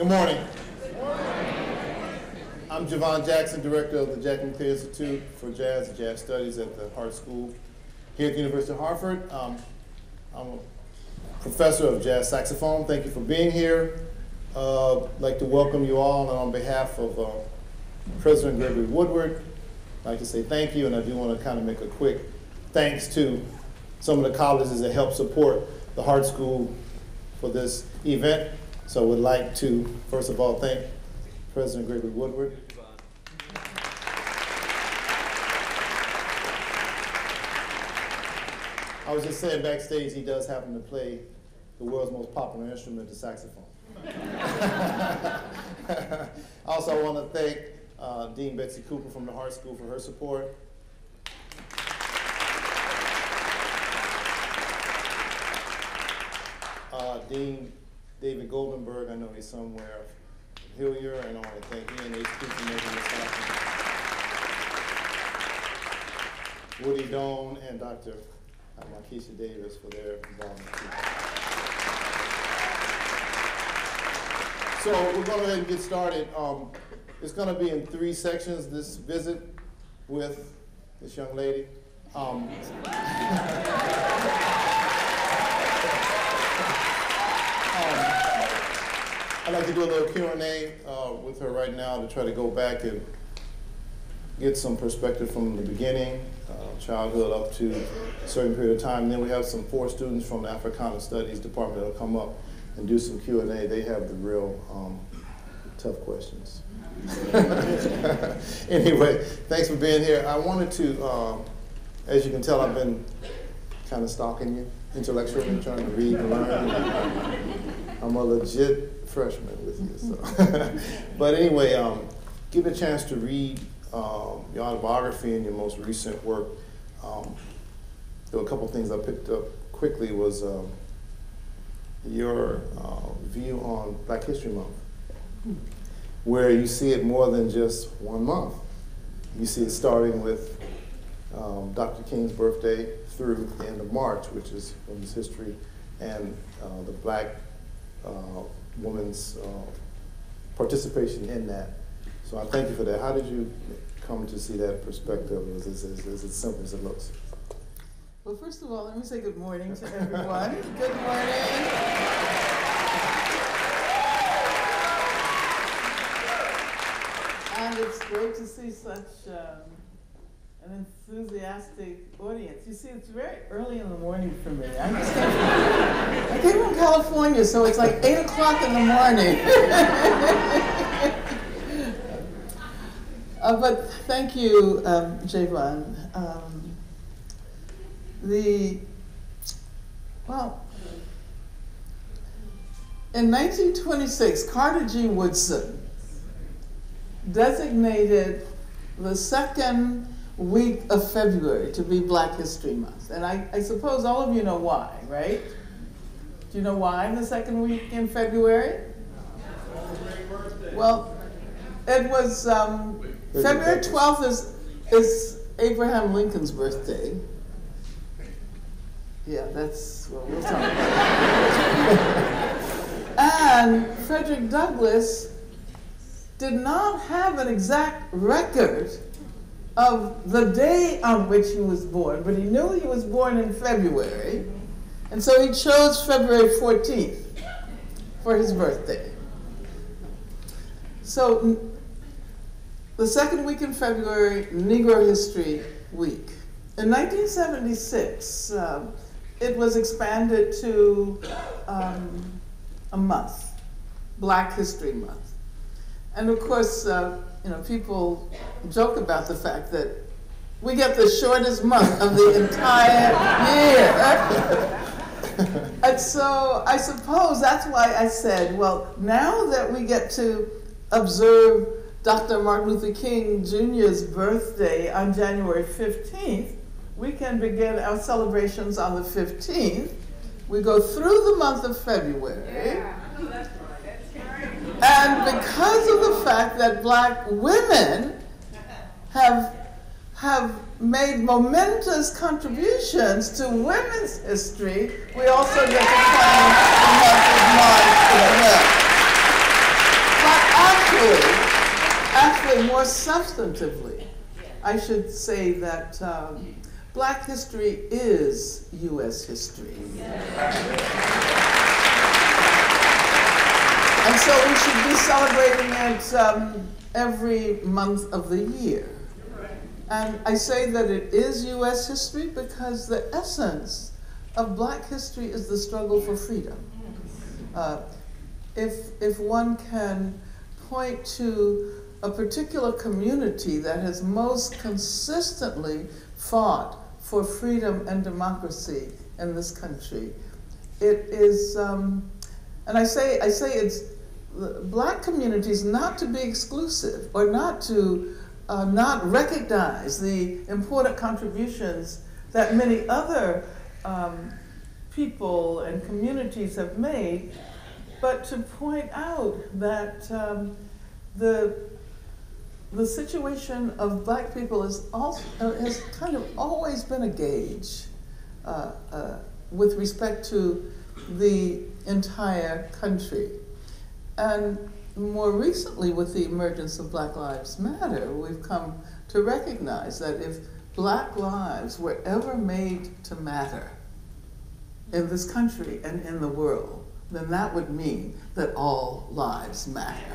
Good morning. I'm Javon Jackson, Director of the Jack McClear Institute for Jazz and Jazz Studies at the Hart School here at the University of Hartford. I'm a professor of jazz saxophone. Thank you for being here. I'd like to welcome you all, and on behalf of President Gregory Woodward, I'd like to say thank you, and I do want to kind of make a quick thanks to some of the colleges that help support the Hart School for this event. So I would like to, first of all, thank President Gregory Woodward. I was just saying backstage, he does happen to play the world's most popular instrument, the saxophone. Also, I want to thank Dean Betsy Cooper from the Hart School for her support. Dean David Goldenberg, I know he's somewhere, Hillier, and I want to thank he and HQ for making this happen. Woody Doan and Dr. Markeisha Davis for their involvement. So we're going to go ahead and get started. It's going to be in 3 sections, this visit with this young lady. I'd like to do a little Q&A with her right now to try to go back and get some perspective from the beginning, childhood up to a certain period of time. And then we have some 4 students from the Africana Studies Department that will come up and do some Q&A. They have the real tough questions. Anyway, thanks for being here. I wanted to, as you can tell, I've been kind of stalking you intellectually, trying to read and learn. I'm a legit freshman with you, so. But anyway, give a chance to read your autobiography and your most recent work. There were a couple things I picked up quickly was your view on Black History Month, where you see it more than just 1 month. You see it starting with Dr. King's birthday through the end of March, which is women's history, and the Black woman's participation in that. So I thank you for that. How did you come to see that perspective? Is it simple as it looks? Well, first of all, let me say good morning to everyone. Good morning. And it's great to see such an enthusiastic audience. You see, it's very early in the morning for me. I came from California, so it's like 8 o'clock in the morning. But thank you, Javon. In 1926, Carter G. Woodson designated the second week of February to be Black History Month. And I suppose all of you know why, right? Do you know why the second week in February? Well, it was February 12th is Abraham Lincoln's birthday. Yeah, that's what we'll talk about. And Frederick Douglass did not have an exact record of the day on which he was born, but he knew he was born in February, and so he chose February 14th for his birthday. So the second week in February, Negro History Week. In 1976, it was expanded to a month, Black History Month. And of course, people joke about the fact that we get the shortest month of the entire year. And so I suppose that's why I said, well, now that we get to observe Dr. Martin Luther King Jr.'s birthday on January 15th, we can begin our celebrations on the 15th. We go through the month of February. Yeah. That's right. And because of the fact that Black women have made momentous contributions to women's history, we also get to claim the month of March as well. actually more substantively, I should say that Black history is U.S. history. And so we should be celebrating it every month of the year. And I say that it is U.S. history because the essence of Black history is the struggle for freedom. If one can point to a particular community that has most consistently fought for freedom and democracy in this country, it is, and I say it's Black communities not to be exclusive or not to not recognize the important contributions that many other people and communities have made, but to point out that the situation of Black people has kind of always been a gauge with respect to the entire country. And more recently, with the emergence of Black Lives Matter, we've come to recognize that if Black lives were ever made to matter in this country and in the world, then that would mean that all lives matter.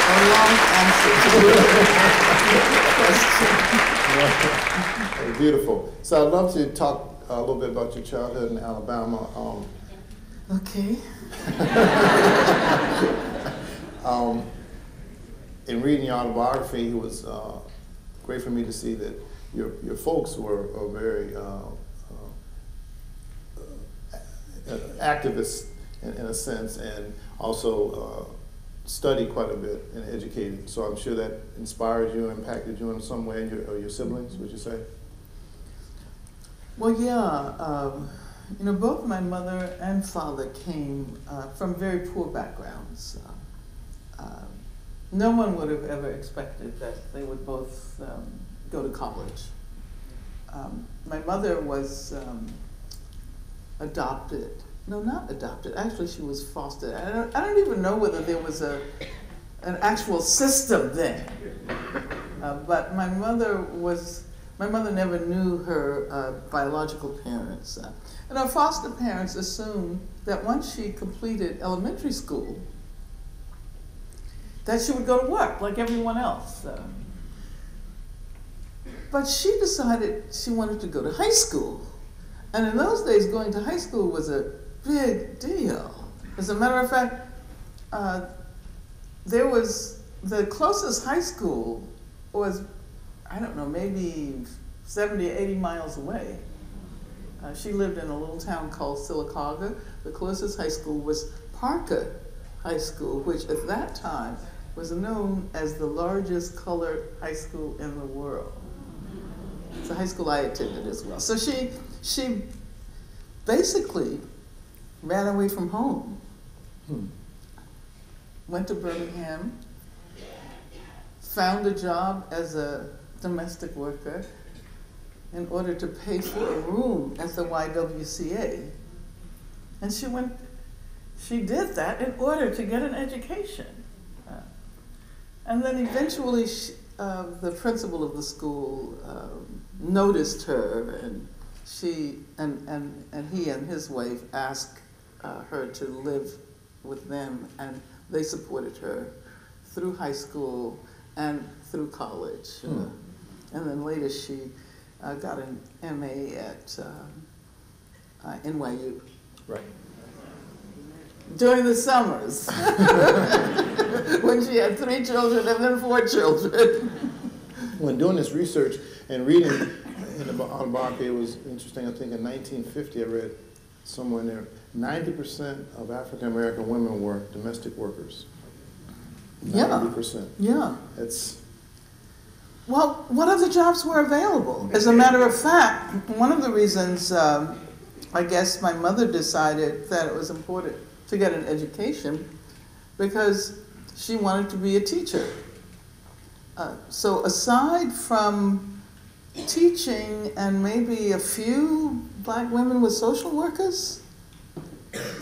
A long answer to your question. Beautiful. So I'd love to talk a little bit about your childhood in Alabama. Okay. In reading your autobiography, it was great for me to see that your folks were very activists in a sense, and also studied quite a bit and educated. So I'm sure that inspired you, impacted you in some way, or your siblings, would you say? Well, yeah. You know, both my mother and father came from very poor backgrounds. No one would have ever expected that they would both go to college. My mother was adopted. No, not adopted. Actually, she was fostered. I don't even know whether there was an actual system then. But my mother never knew her biological parents. And her foster parents assumed that once she completed elementary school, that she would go to work like everyone else. But she decided she wanted to go to high school. And in those days, going to high school was a big deal. As a matter of fact, there was the closest high school was, I don't know, maybe 70 or 80 miles away. She lived in a little town called Sylacauga. The closest high school was Parker High School, which at that time was known as the largest colored high school in the world. It's a high school I attended as well. So she basically ran away from home, went to Birmingham, found a job as a domestic worker in order to pay for a room at the YWCA. And she did that in order to get an education. And then eventually the principal of the school noticed her, and he and his wife asked her to live with them, and they supported her through high school and through college. And then later she got an MA at NYU. Right. During the summers, when she had 3 children and then 4 children. When doing this research and reading in the autobiography, it was interesting. I think in 1950, I read somewhere in there, 90% of African American women were domestic workers. 90%. Yeah. It's. Well, what other jobs were available? As a matter of fact, one of the reasons I guess my mother decided that it was important to get an education because she wanted to be a teacher. So aside from teaching and maybe a few Black women with social workers,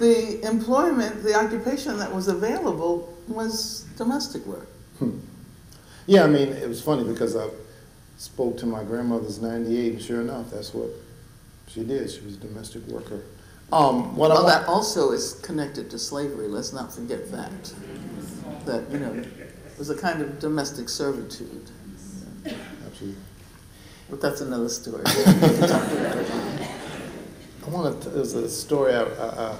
the employment, the occupation that was available was domestic work. Yeah, I mean, it was funny because I spoke to my grandmother's 98, and sure enough, that's what she did. She was a domestic worker. Well, that also is connected to slavery. Let's not forget that. That, you know, it was a kind of domestic servitude. Absolutely. But that's another story. There's a story I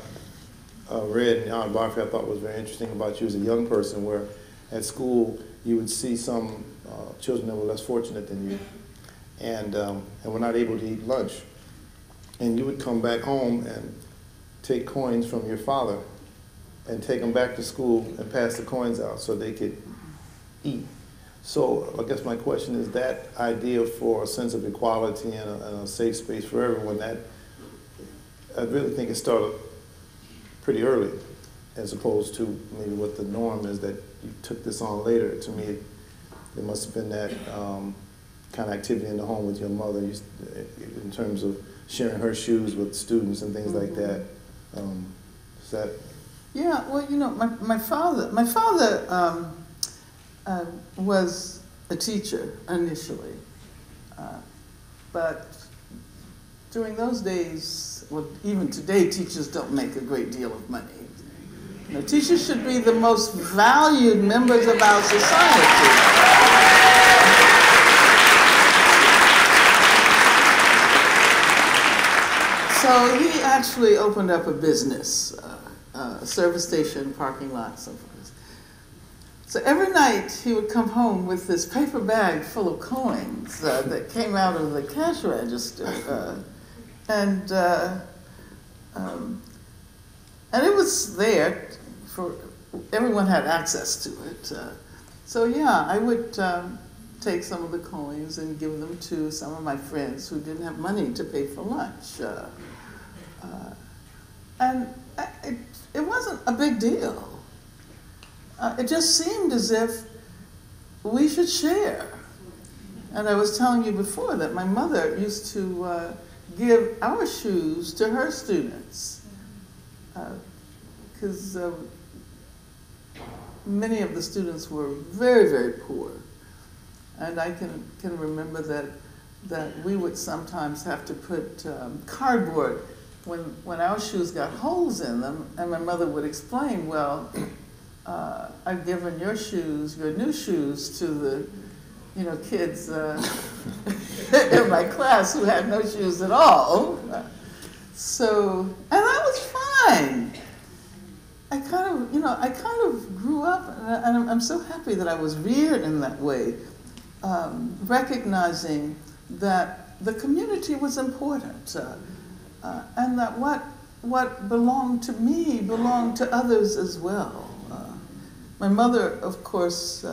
read in your biography I thought was very interesting about you as a young person, where at school you would see some children that were less fortunate than you, and were not able to eat lunch. And you would come back home and take coins from your father and take them back to school and pass the coins out so they could eat. So I guess my question is, that idea for a sense of equality and a safe space for everyone, I really think it started pretty early, as opposed to maybe what the norm is that you took this on later. To me, there must have been that kind of activity in the home with your mother, in terms of sharing her shoes with students and things like that. Is that? Yeah, well, you know, my father was a teacher initially, but during those days, well, even today, teachers don't make a great deal of money. You know, teachers should be the most valued members of our society. So he actually opened up a business, a service station, parking lot, so forth. So every night he would come home with this paper bag full of coins that came out of the cash register. And it was there for everyone had access to it. So yeah, I would take some of the coins and give them to some of my friends who didn't have money to pay for lunch. And it wasn't a big deal. It just seemed as if we should share. And I was telling you before that my mother used to give our shoes to her students, because many of the students were very, very poor. And I can remember that we would sometimes have to put cardboard when our shoes got holes in them, and my mother would explain, well, I've given your new shoes to the kids in my class who had no shoes at all. So, and that was fine. I kind of grew up, and I'm so happy that I was reared in that way, recognizing that the community was important, and that what belonged to me belonged to others as well. My mother, of course,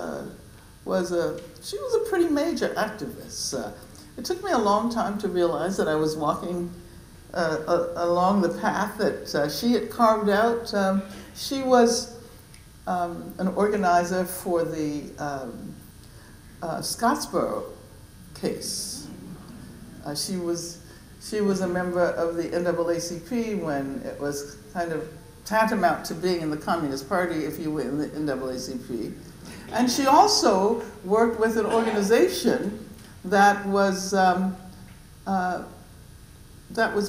was a pretty major activist. It took me a long time to realize that I was walking along the path that she had carved out. She was an organizer for the Scottsboro case. She was a member of the NAACP when it was kind of tantamount to being in the Communist Party if you were in the NAACP. And she also worked with an organization that was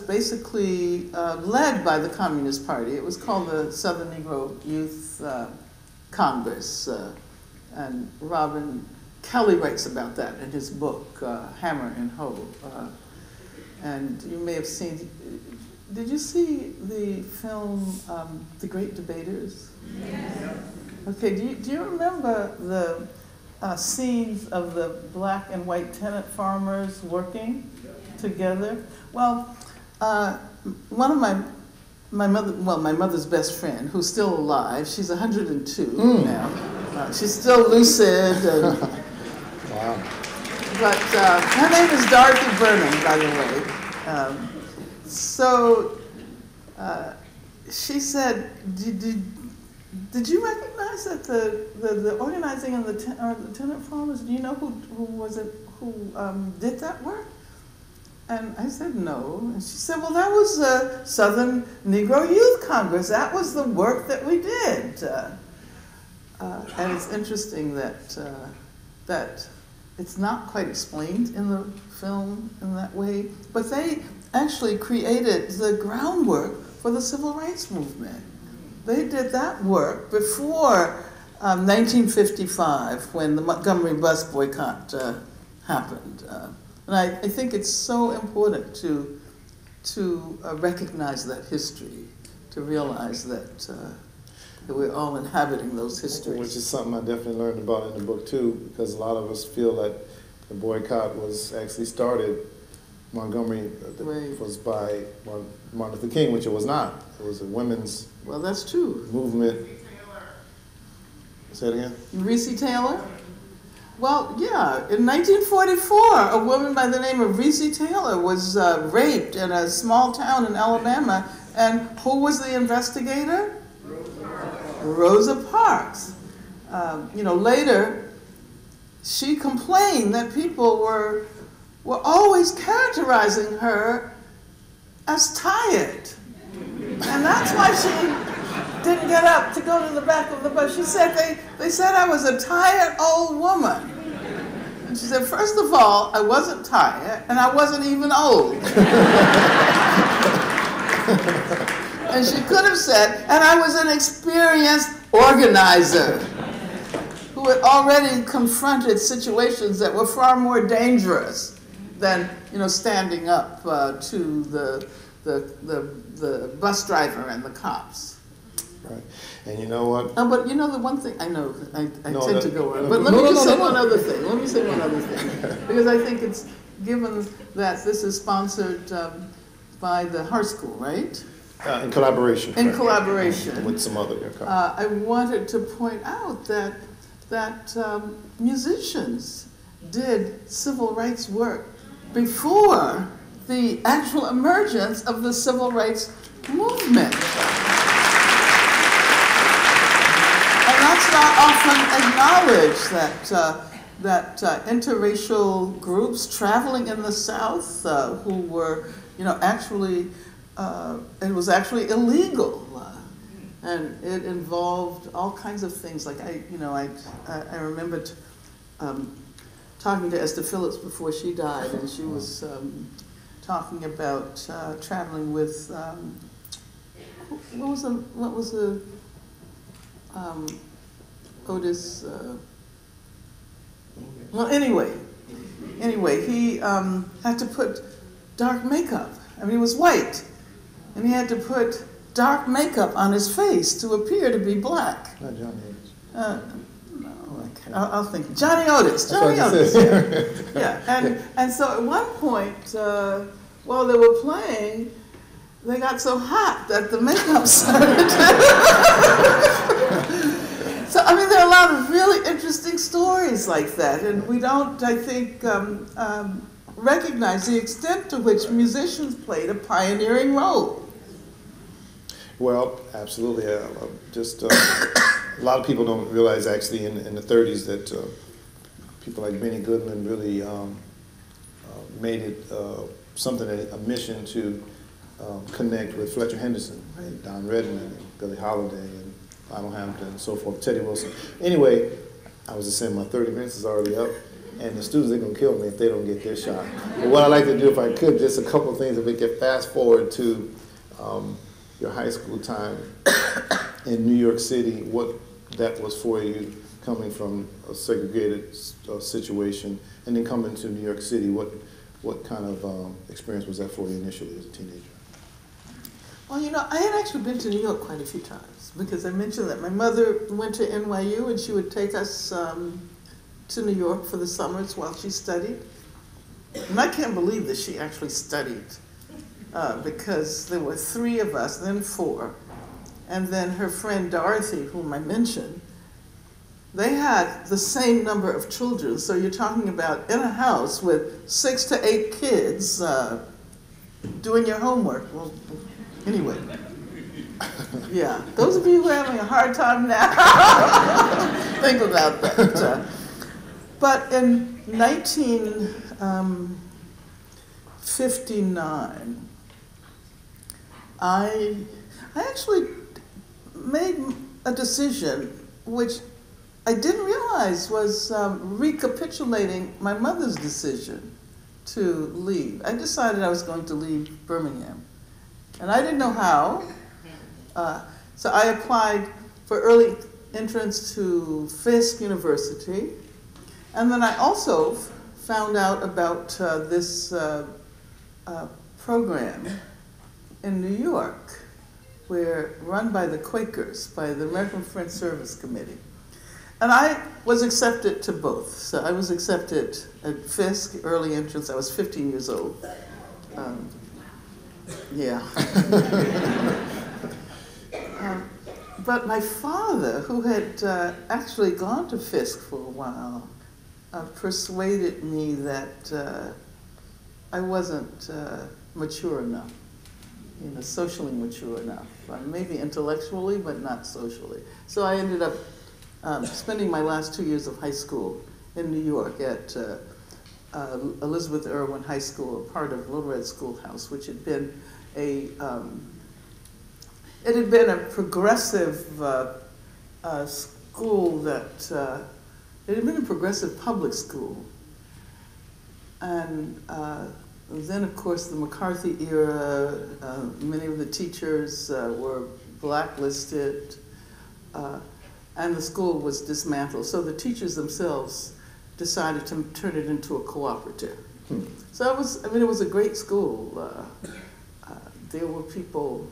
basically led by the Communist Party. It was called the Southern Negro Youth Congress. And Robin Kelly writes about that in his book, Hammer and Hoe. And you may have seen, did you see the film, The Great Debaters? Yes. Okay, do you remember the scenes of the black and white tenant farmers working together? Well, one of my mother's best friend, who's still alive, she's 102 now. She's still lucid. And, wow. But her name is Dorothy Burnham, by the way. So she said, did you recognize that the organizing of the, the tenant farmers? Do you know who did that work? And I said, well, I know Dorothy Burnham. And she said, did you recognize that the organizing of the tenant farmers, do you know who did that work? And I said, well, I know Dorothy Burnham. And she said, did you recognize that the organizing of the tenant farmers, do you know who was it, who did that work? And I said, no. And she said, well, that was the Southern Negro Youth Congress. That was the work that we did. And it's interesting that it's not quite explained in the film in that way, but they actually created the groundwork for the civil rights movement. They did that work before 1955, when the Montgomery bus boycott happened. And I think it's so important to recognize that history, to realize that we're all inhabiting those histories. Which is something I definitely learned about in the book too, because a lot of us feel that the boycott was actually started, Montgomery was by Martin Luther King, which it was not. It was a women's that's true. Movement. Say it again? Reese Taylor? Well, yeah. In 1944, a woman by the name of Reese Taylor was raped in a small town in Alabama, and who was the investigator? Rosa Parks. Later, she complained that people were always characterizing her as tired. And that's why she didn't get up to go to the back of the bus. She said, they said I was a tired old woman. And she said, first of all, I wasn't tired, and I wasn't even old. And she could have said, and I was an experienced organizer who had already confronted situations that were far more dangerous than, standing up to the bus driver and the cops. Right. And you know what? But the one thing, I know, I tend to go on, but let me say one other thing. Let me say one other thing. Because I think it's, given that this is sponsored by the Hart School, right? In collaboration. In collaboration. With some other. I wanted to point out that musicians did civil rights work before the actual emergence of the civil rights movement. And that's not often acknowledged, that interracial groups traveling in the South who were, actually, it was actually illegal. And it involved all kinds of things. Like I remember talking to Esther Phillips before she died, and she was talking about traveling with what was the Otis. Well, anyway, he had to put dark makeup. I mean, he was white, and he had to put dark makeup on his face to appear to be black. Not Johnny Otis. No, I'll think. Johnny Otis. Johnny Otis. Yeah. And so at one point, while they were playing, they got so hot that the makeup started. So I mean, there are a lot of really interesting stories like that, and we don't, I think, recognize the extent to which musicians played a pioneering role. Well, absolutely. Just a lot of people don't realize actually in the 30s that people like Benny Goodman really made it something, a mission to connect with Fletcher Henderson, and Don Redman, and Billie Holiday, and Lionel Hampton, and so forth, Teddy Wilson. Anyway, I was just saying my 30 minutes is already up, and the students are going to kill me if they don't get their shot. But what I'd like to do, if I could, just a couple of things, if we could fast forward to your high school time in New York City, what that was for you, coming from a segregated situation, and then coming to New York City, what kind of experience was that for you initially as a teenager? Well, I had actually been to New York quite a few times, because I mentioned that my mother went to NYU, and she would take us to New York for the summers while she studied. And I can't believe that she actually studied, because there were 3 of us, then 4, and then her friend Dorothy, whom I mentioned. They had the same number of children, so you're talking about in a house with 6 to 8 kids doing your homework. Well, anyway, yeah, those of you who are having a hard time now, think about that. But in 19 59, I actually made a decision which I didn't realize was recapitulating my mother's decision to leave. I decided I was going to leave Birmingham, and I didn't know how. So I applied for early entrance to Fisk University, and then I also found out about this program in New York, run by the Quakers, by the American Friends Service Committee. And I was accepted to both. So I was accepted at Fisk, early entrance. I was 15 years old. Yeah. But my father, who had actually gone to Fisk for a while, persuaded me that I wasn't mature enough, socially mature enough. Maybe intellectually, but not socially. So I ended up spending my last 2 years of high school in New York at Elizabeth Irwin High School, a part of Little Red Schoolhouse, which had been a progressive school that it had been a progressive public school, and then of course the McCarthy era. Many of the teachers were blacklisted. And the school was dismantled. So the teachers themselves decided to turn it into a cooperative. So it was a great school. There were people,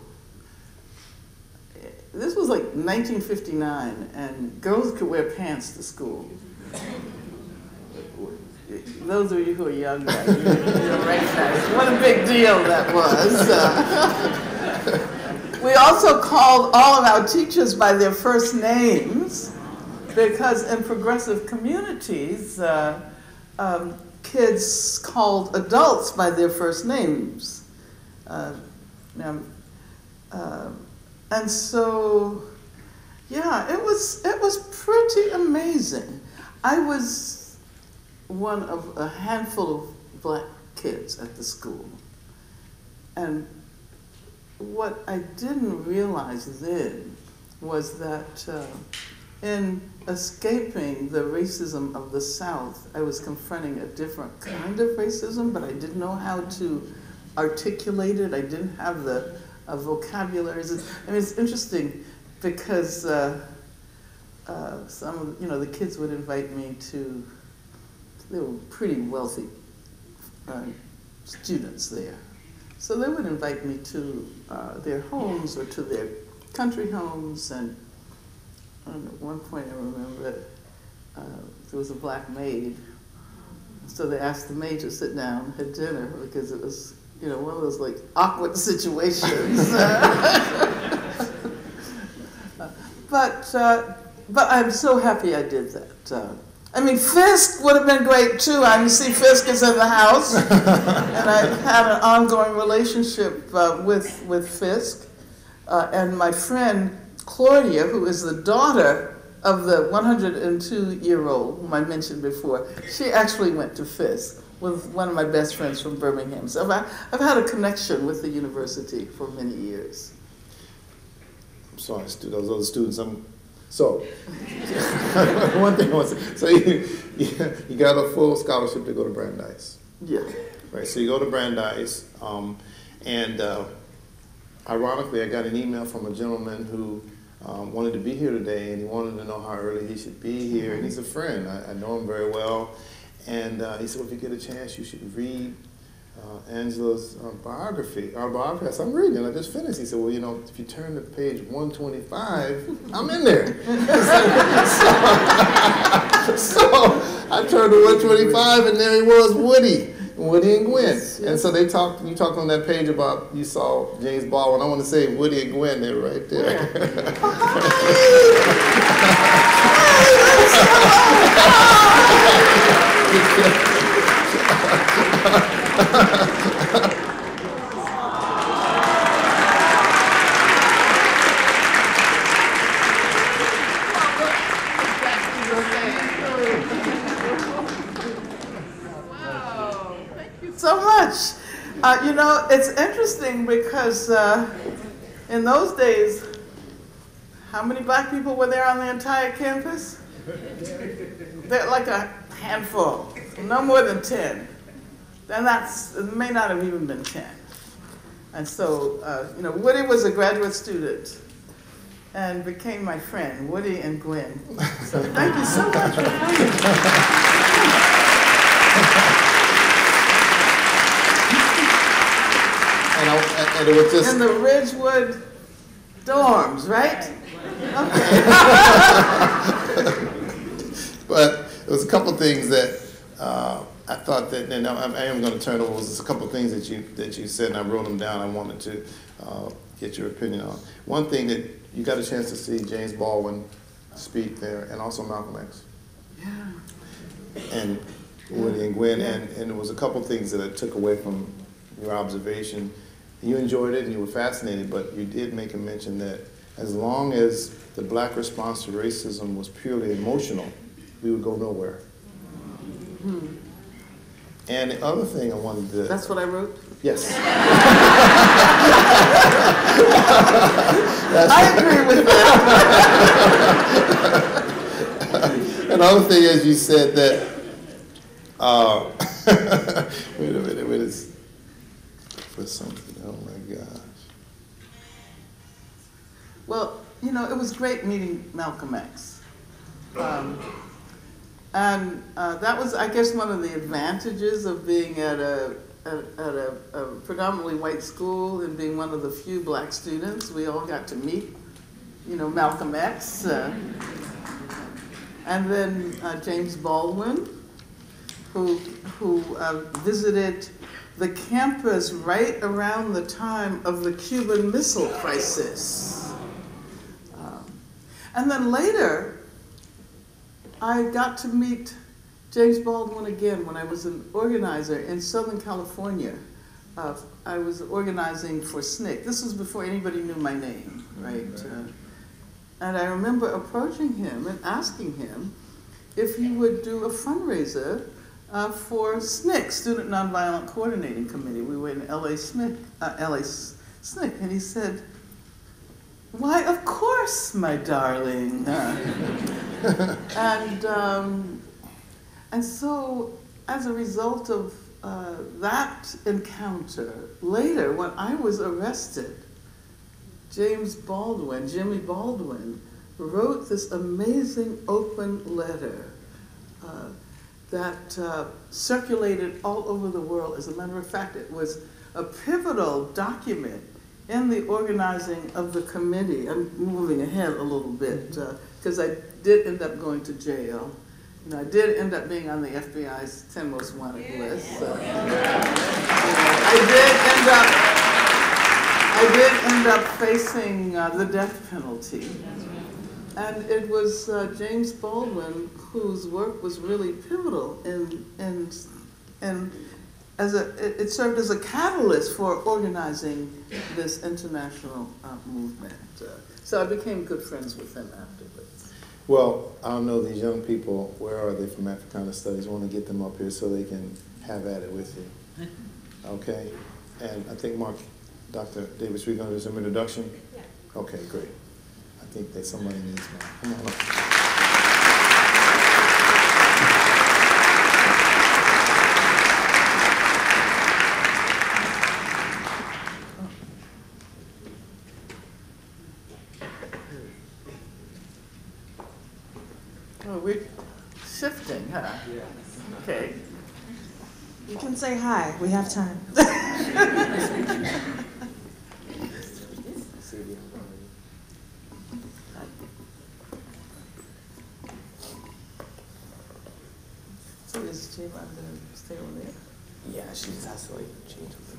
this was like 1959, and girls could wear pants to school. Those of you who are young, you'll recognize what a big deal that was. We also called all of our teachers by their first names, because in progressive communities, kids called adults by their first names. And so, yeah, it was pretty amazing. I was one of a handful of black kids at the school. And what I didn't realize then was that in escaping the racism of the South, I was confronting a different kind of racism, but I didn't know how to articulate it. I didn't have the vocabulary. I mean, it's interesting because some of the kids would invite me to, they were pretty wealthy students there. So they would invite me to their homes or to their country homes, and at one point I remember there was a black maid, so they asked the maid to sit down at dinner because it was, one of those like awkward situations. But I'm so happy I did that. I mean, Fisk would have been great too. I see Fisk is in the house, and I've had an ongoing relationship with Fisk. And my friend Claudia, who is the daughter of the 102-year-old whom I mentioned before, she actually went to Fisk with one of my best friends from Birmingham. So I've had a connection with the university for many years. I'm sorry, those other students. So, one thing I want to say, so you got a full scholarship to go to Brandeis. Yeah. Right, so you go to Brandeis, and ironically, I got an email from a gentleman who wanted to be here today, and he wanted to know how early he should be here, and he's a friend. I know him very well, and he said, well, if you get a chance, you should read Angela's autobiography. I said, I'm reading it, I just finished. He said, well, if you turn to page 125, I'm in there. so I turned to 125, and there he was, Woody and Gwen. Yes. And so you talked on that page about, you saw James Baldwin. I want to say Woody and Gwen, they're right there. So much. You know, it's interesting because in those days, how many black people were there on the entire campus? They're like a handful, no more than 10. And it may not have even been 10. And so, you know, Woody was a graduate student and became my friend, Woody and Gwen. So thank you so much for coming. And it was just in the Ridgewood dorms, right? Okay. But there was a couple of things that I thought that, and I am going to turn over. Was a couple of things that you said, and I wrote them down. I wanted to get your opinion on. One thing that you got a chance to see James Baldwin speak there, and also Malcolm X. Yeah. And Woody and Gwen, and there was a couple of things that I took away from your observation. You enjoyed it and you were fascinated, but you did make a mention that as long as the black response to racism was purely emotional, we would go nowhere. Hmm. And the other thing I wanted to... That's what I wrote? Yes. I agree with that. Another thing is you said that... wait a minute, wait a minute. For something, oh my gosh. Well, you know, it was great meeting Malcolm X. And that was, I guess, one of the advantages of being at a predominantly white school and being one of the few black students. We all got to meet, you know, Malcolm X. And then James Baldwin, who visited the campus right around the time of the Cuban Missile Crisis. And then later, I got to meet James Baldwin again when I was an organizer in Southern California. I was organizing for SNCC. This was before anybody knew my name, right? And I remember approaching him and asking him if he would do a fundraiser for SNCC, Student Nonviolent Coordinating Committee. We were in LA SNCC, and he said, "Why, of course, my darling." And so, as a result of that encounter, later, when I was arrested, Jimmy Baldwin, wrote this amazing open letter that circulated all over the world. As a matter of fact, it was a pivotal document in the organizing of the committee. I'm moving ahead a little bit because I did end up going to jail. You know, I did end up being on the FBI's 10 most wanted list. I did end up facing the death penalty. And it was James Baldwin whose work was really pivotal it served as a catalyst for organizing this international movement. So I became good friends with him afterwards. Well, I don't know these young people, where are they from Africana Studies? I want to get them up here so they can have at it with you. Okay? And I think Dr. Davis, we're going to do some introduction? Yeah. Okay, great. I think that somebody needs one. Come on up. Oh, we're shifting, huh? Yeah. Okay. You can say hi. We have time. So is Jim going to stay over there? Yeah, she just has to like change the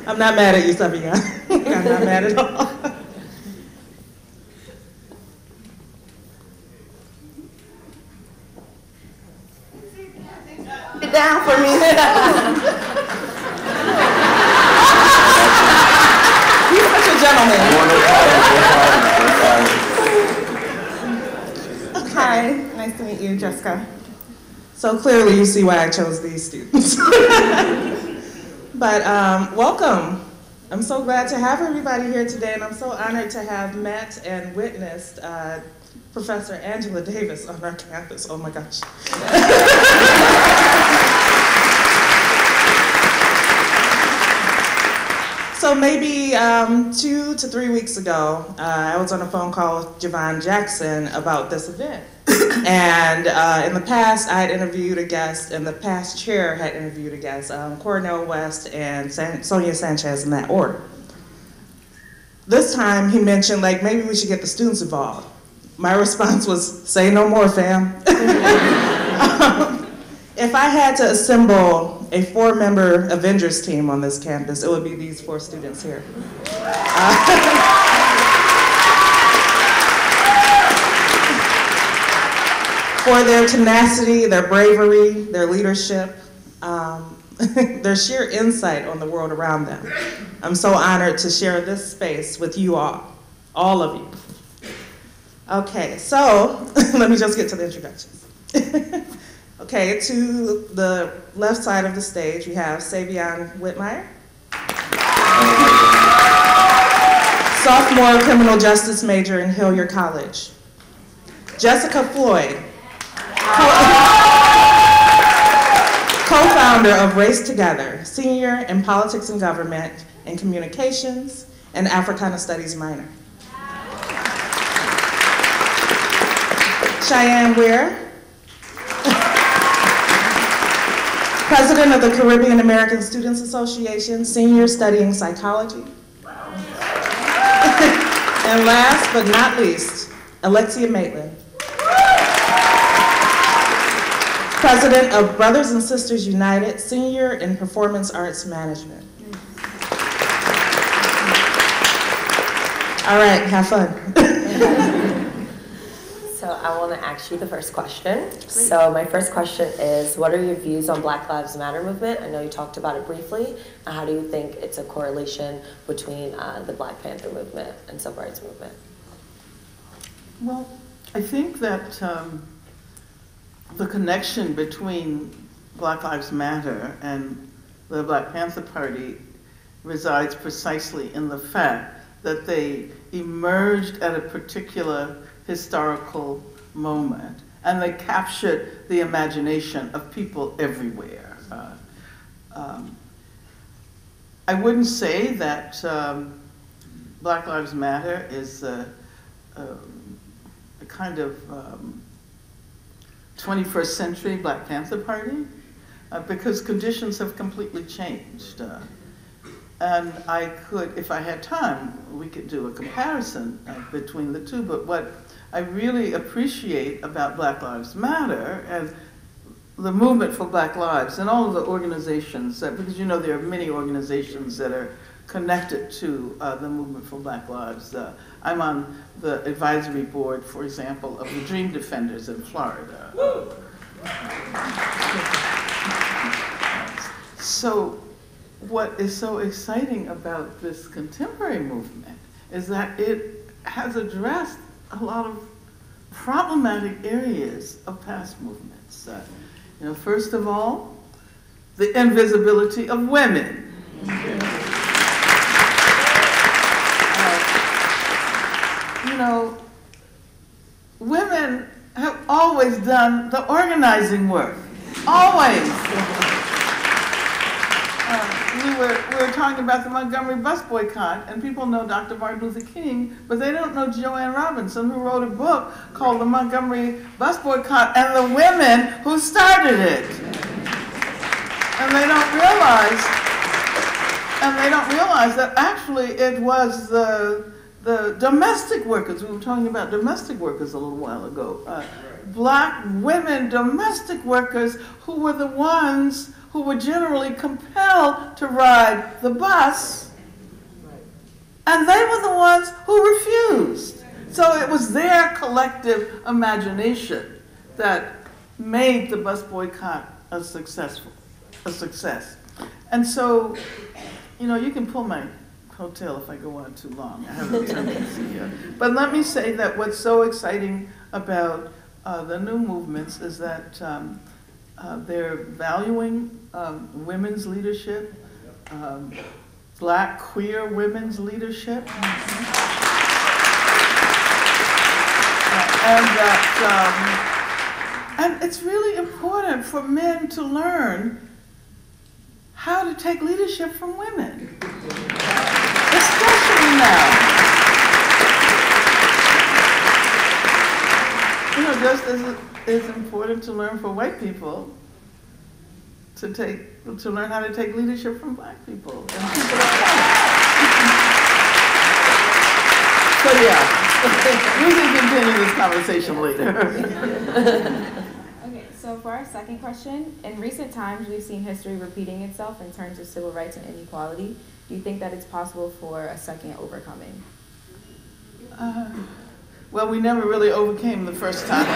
I'm not mad at you, Sabian. I'm not mad at all. Sit down for me. You're such a gentleman. Okay. So clearly you see why I chose these students. But welcome. I'm so glad to have everybody here today, and I'm so honored to have met and witnessed Professor Angela Davis on our campus. Oh my gosh. So maybe 2 to 3 weeks ago, I was on a phone call with Javon Jackson about this event. And in the past, I had interviewed a guest, and the past chair had interviewed a guest, Cornell West and Sonia Sanchez in that order. This time, he mentioned, like, maybe we should get the students involved. My response was, say no more, fam. If I had to assemble a 4-member Avengers team on this campus, it would be these 4 students here. For their tenacity, their bravery, their leadership, their sheer insight on the world around them. I'm so honored to share this space with you all of you. Okay, so let me just get to the introductions. Okay, to the left side of the stage, we have Savion Whitmire, sophomore criminal justice major in Hilliard College. Jessica Floyd, co-founder of Race Together, senior in politics and government and communications and Africana Studies minor. Cheyenne Weir, president of the Caribbean American Students Association, senior studying psychology. And last but not least, Alexia Maitland, president of Brothers and Sisters United, senior in performance arts management. All right, have fun. So I want to ask you the first question. So my first question is, what are your views on Black Lives Matter movement? I know you talked about it briefly. How do you think it's a correlation between the Black Panther movement and civil rights movement? Well, I think that the connection between Black Lives Matter and the Black Panther Party resides precisely in the fact that they emerged at a particular historical moment, and they captured the imagination of people everywhere. I wouldn't say that Black Lives Matter is a kind of 21st century Black Panther Party, because conditions have completely changed. And I could, if I had time, we could do a comparison between the two, but what I really appreciate about Black Lives Matter and the movement for Black Lives and all of the organizations, because you know there are many organizations that are connected to the movement for Black Lives. I'm on the advisory board, for example, of the Dream Defenders in Florida. So what is so exciting about this contemporary movement is that it has addressed a lot of problematic areas of past movements. You know, first of all, the invisibility of women. You know, women have always done the organizing work, always. We were talking about the Montgomery bus boycott, and people know Dr. Martin Luther King, but they don't know Joanne Robinson, who wrote a book called The Montgomery Bus Boycott and the Women Who Started It. And they don't realize that actually it was the domestic workers. We were talking about domestic workers a little while ago. Black women domestic workers who were the ones who were generally compelled to ride the bus, and they were the ones who refused. So it was their collective imagination that made the bus boycott a success. And so, you know, you can pull my coattail if I go on too long. I have a tendency here. But let me say that what's so exciting about the new movements is that they're valuing women's leadership, Black queer women's leadership, and that and it's really important for men to learn how to take leadership from women, especially now. You know, just as it's important to learn for white people to learn how to take leadership from Black people and people of color. So yeah, we can continue this conversation later. Okay, so for our second question, in recent times we've seen history repeating itself in terms of civil rights and inequality. Do you think that it's possible for a second overcoming? Well, we never really overcame the first time.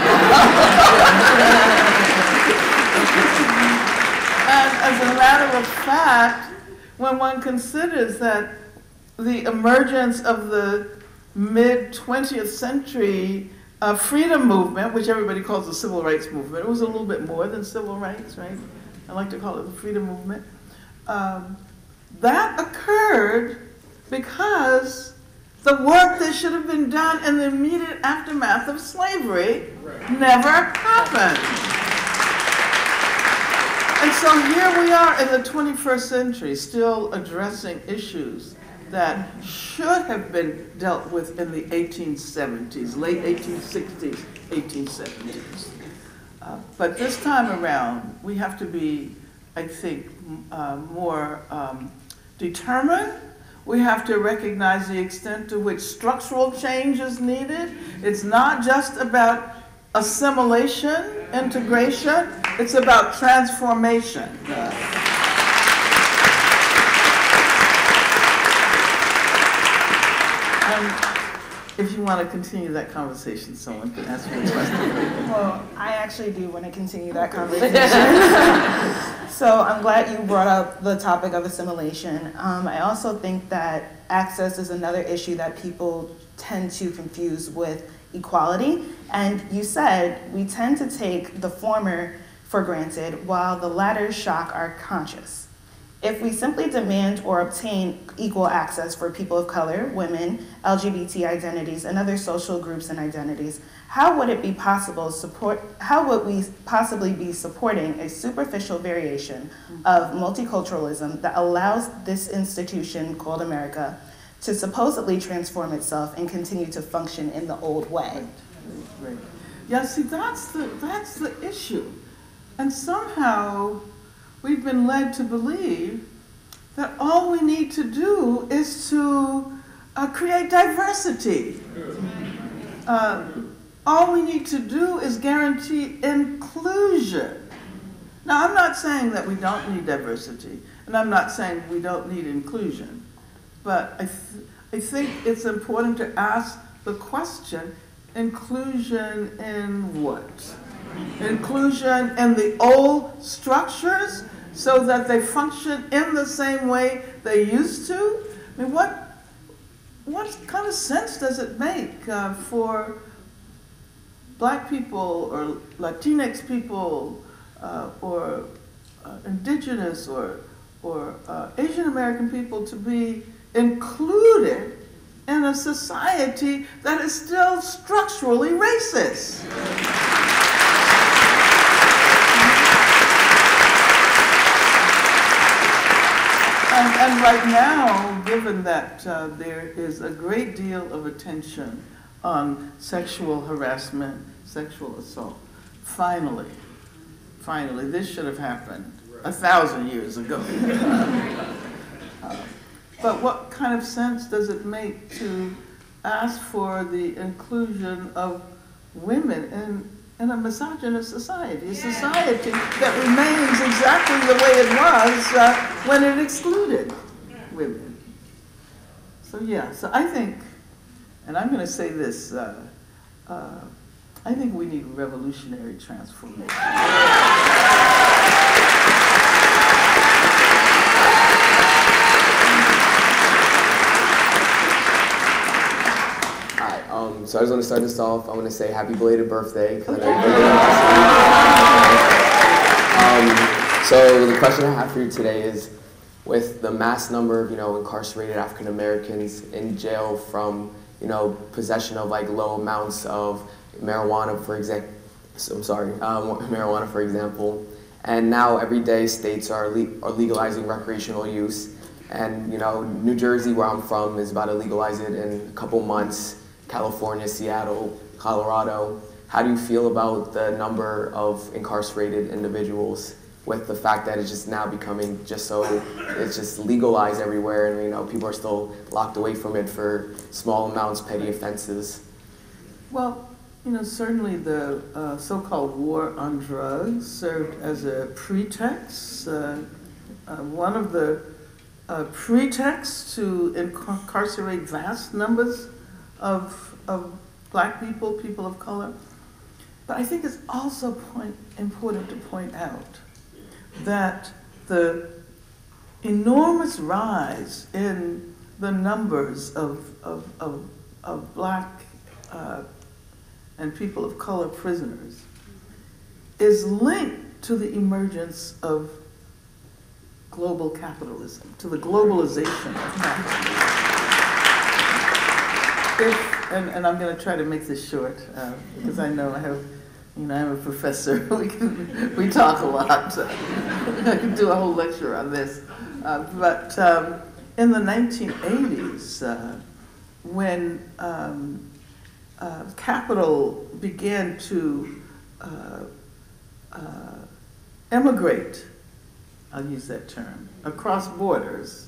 And as a matter of fact, when one considers that the emergence of the mid-20th century freedom movement, which everybody calls the civil rights movement, it was a little bit more than civil rights, right? I like to call it the freedom movement. That occurred because the work that should have been done in the immediate aftermath of slavery never happened. And so here we are in the 21st century, still addressing issues that should have been dealt with in the 1870s, late 1860s, 1870s. But this time around, we have to be, I think, more determined. We have to recognize the extent to which structural change is needed. It's not just about assimilation, integration, it's about transformation. If you want to continue that conversation, someone can ask me a question. Well, I actually do want to continue that conversation. So I'm glad you brought up the topic of assimilation. I also think that access is another issue that people tend to confuse with equality. And you said we tend to take the former for granted while the latter shock our conscience. If we simply demand or obtain equal access for people of color, women, LGBT identities, and other social groups and identities, how would it be possible how would we possibly be supporting a superficial variation of multiculturalism that allows this institution called America to supposedly transform itself and continue to function in the old way? Right. Yeah, see, that's the issue. And somehow we've been led to believe that all we need to do is to create diversity. All we need to do is guarantee inclusion. Now, I'm not saying that we don't need diversity, and I'm not saying we don't need inclusion, but I think it's important to ask the question, inclusion in what? Inclusion in the old structures so that they function in the same way they used to? I mean, what kind of sense does it make for Black people or Latinx people or indigenous or Asian American people to be included in a society that is still structurally racist? And right now, given that there is a great deal of attention on sexual harassment, sexual assault, finally, this should have happened 1,000 years ago. But what kind of sense does it make to ask for the inclusion of women in a misogynist society, a society that remains exactly the way it was when it excluded women? So yeah, so I think, and I'm going to say this, I think we need revolutionary transformation. So I just want to start this off. I want to say happy belated birthday. 'Cause I know your birthday was last week. So the question I have for you today is, with the mass number of incarcerated African Americans in jail from possession of like low amounts of marijuana, for example. Marijuana, for example, and now every day states are legalizing recreational use. And New Jersey, where I'm from, is about to legalize it in a couple months. California, Seattle, Colorado. How do you feel about the number of incarcerated individuals with the fact that it's just now becoming it's just legalized everywhere, and people are still locked away from it for small amounts, petty offenses? Well, certainly the so-called war on drugs served as a pretext. One of the pretexts to incarcerate vast numbers of black people, people of color. But I think it's also important to point out that the enormous rise in the numbers of black and people of color prisoners is linked to the emergence of global capitalism, to the globalization of capitalism. And I'm going to try to make this short because I know I'm a professor. We talk a lot. I could do a whole lecture on this. But in the 1980s, when capital began to emigrate, I'll use that term, across borders,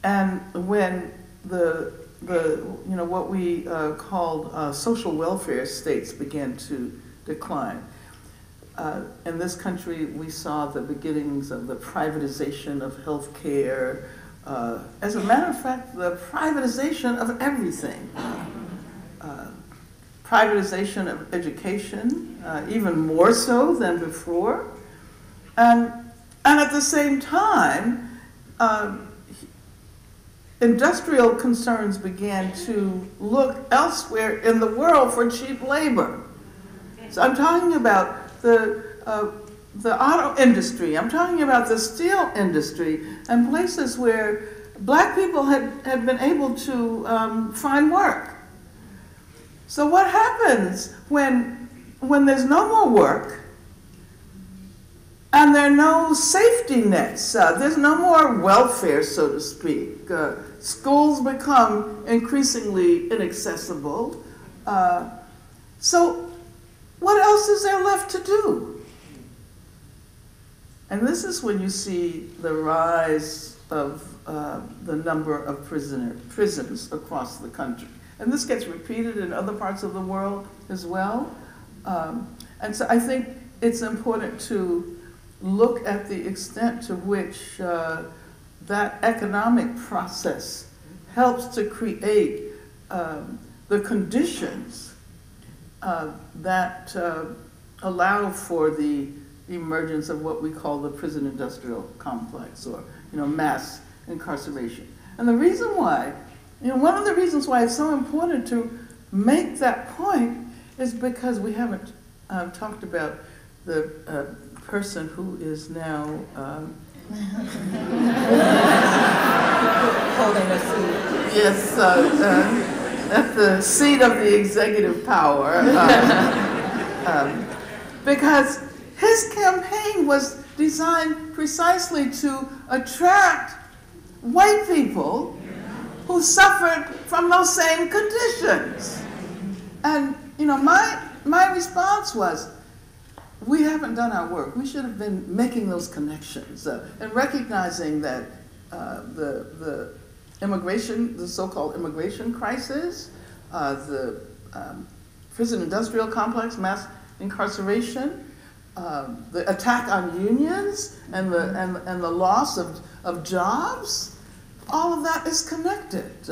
and when the what we called social welfare states began to decline. In this country, we saw the beginnings of the privatization of health care. As a matter of fact, the privatization of everything. Privatization of education, even more so than before. And at the same time, industrial concerns began to look elsewhere in the world for cheap labor. So I'm talking about the auto industry, I'm talking about the steel industry, and places where black people had been able to find work. So what happens when there's no more work and there are no safety nets? There's no more welfare, so to speak. Schools become increasingly inaccessible. So what else is there left to do? And this is when you see the rise of the number of prisons across the country. And this gets repeated in other parts of the world as well. And so I think it's important to look at the extent to which that economic process helps to create the conditions that allow for the emergence of what we call the prison industrial complex, or mass incarceration. And the reason why, one of the reasons why it's so important to make that point is because we haven't talked about the person who is now Holding a seat. yes, at the seat of the executive power, because his campaign was designed precisely to attract white people who suffered from those same conditions. And my response was, we haven't done our work. We should have been making those connections and recognizing that the immigration, the so-called immigration crisis, the prison industrial complex, mass incarceration, the attack on unions, and the loss of jobs, all of that is connected.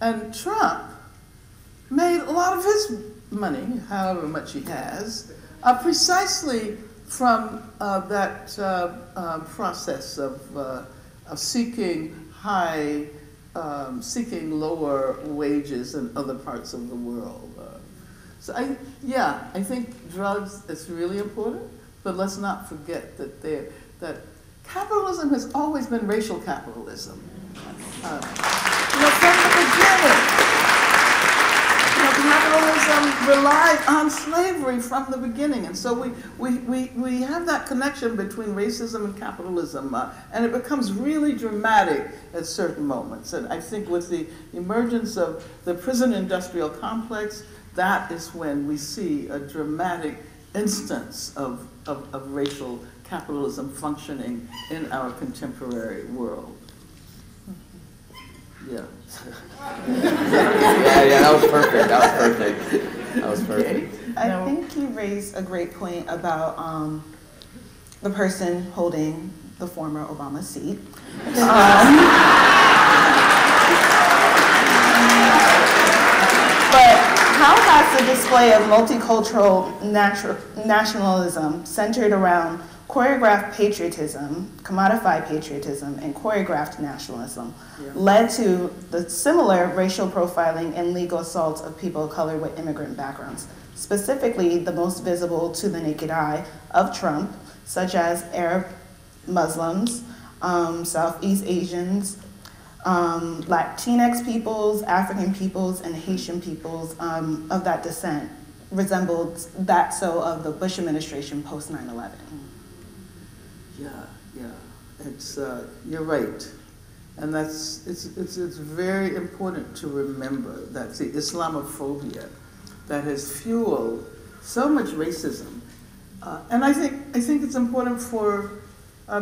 And Trump made a lot of his money, however much he has, precisely from that process of seeking high seeking lower wages in other parts of the world. So I think drugs is really important, but let's not forget that capitalism has always been racial capitalism. From the beginning. Capitalism relied on slavery from the beginning, and so we have that connection between racism and capitalism, and it becomes really dramatic at certain moments. And I think with the emergence of the prison industrial complex, that is when we see a dramatic instance of racial capitalism functioning in our contemporary world. Yeah. yeah, that was perfect. That was perfect. I think you raised a great point about the person holding the former Obama seat. But how has the display of multicultural nationalism centered around choreographed patriotism, commodified patriotism, and choreographed nationalism led to the similar racial profiling and legal assaults of people of color with immigrant backgrounds, specifically the most visible to the naked eye of Trump, such as Arab Muslims, Southeast Asians, Latinx peoples, African peoples, and Haitian peoples of that descent resembled that of the Bush administration post 9/11. Yeah, it's you're right, and it's very important to remember that the Islamophobia that has fueled so much racism, and I think it's important for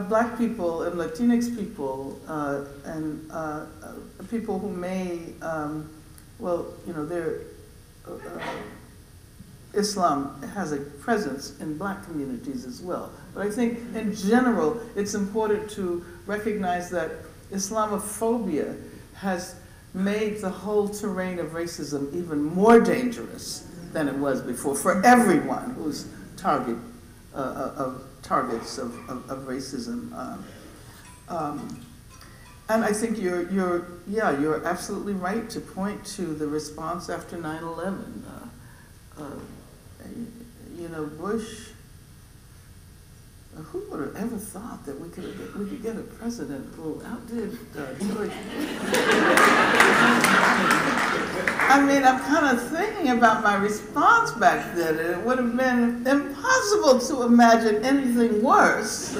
Black people and Latinx people and people who may, Islam has a presence in Black communities as well. But I think in general, it's important to recognize that Islamophobia has made the whole terrain of racism even more dangerous than it was before for everyone who's targets of racism. And I think you're absolutely right to point to the response after 9/11. Bush. Who would have ever thought that we could get a president who outdid George? I mean, I'm kind of thinking about my response back then, and it would have been impossible to imagine anything worse.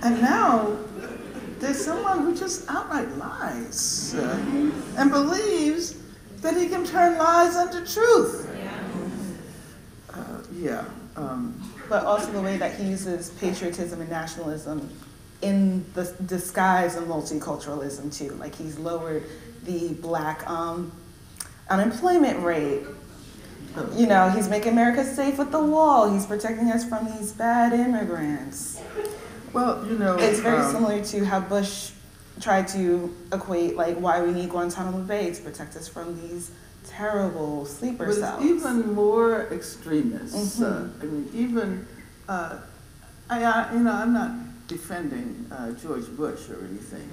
And now, there's someone who just outright lies and believes that he can turn lies into truth. But also the way that he uses patriotism and nationalism in the disguise of multiculturalism too. Like he's lowered the Black unemployment rate. He's making America safe with the wall. He's protecting us from these bad immigrants. Well, it's very similar to how Bush tried to equate like why we need Guantanamo Bay to protect us from these terrible sleeper cells. But it's even more extremist. I'm not defending George Bush or anything,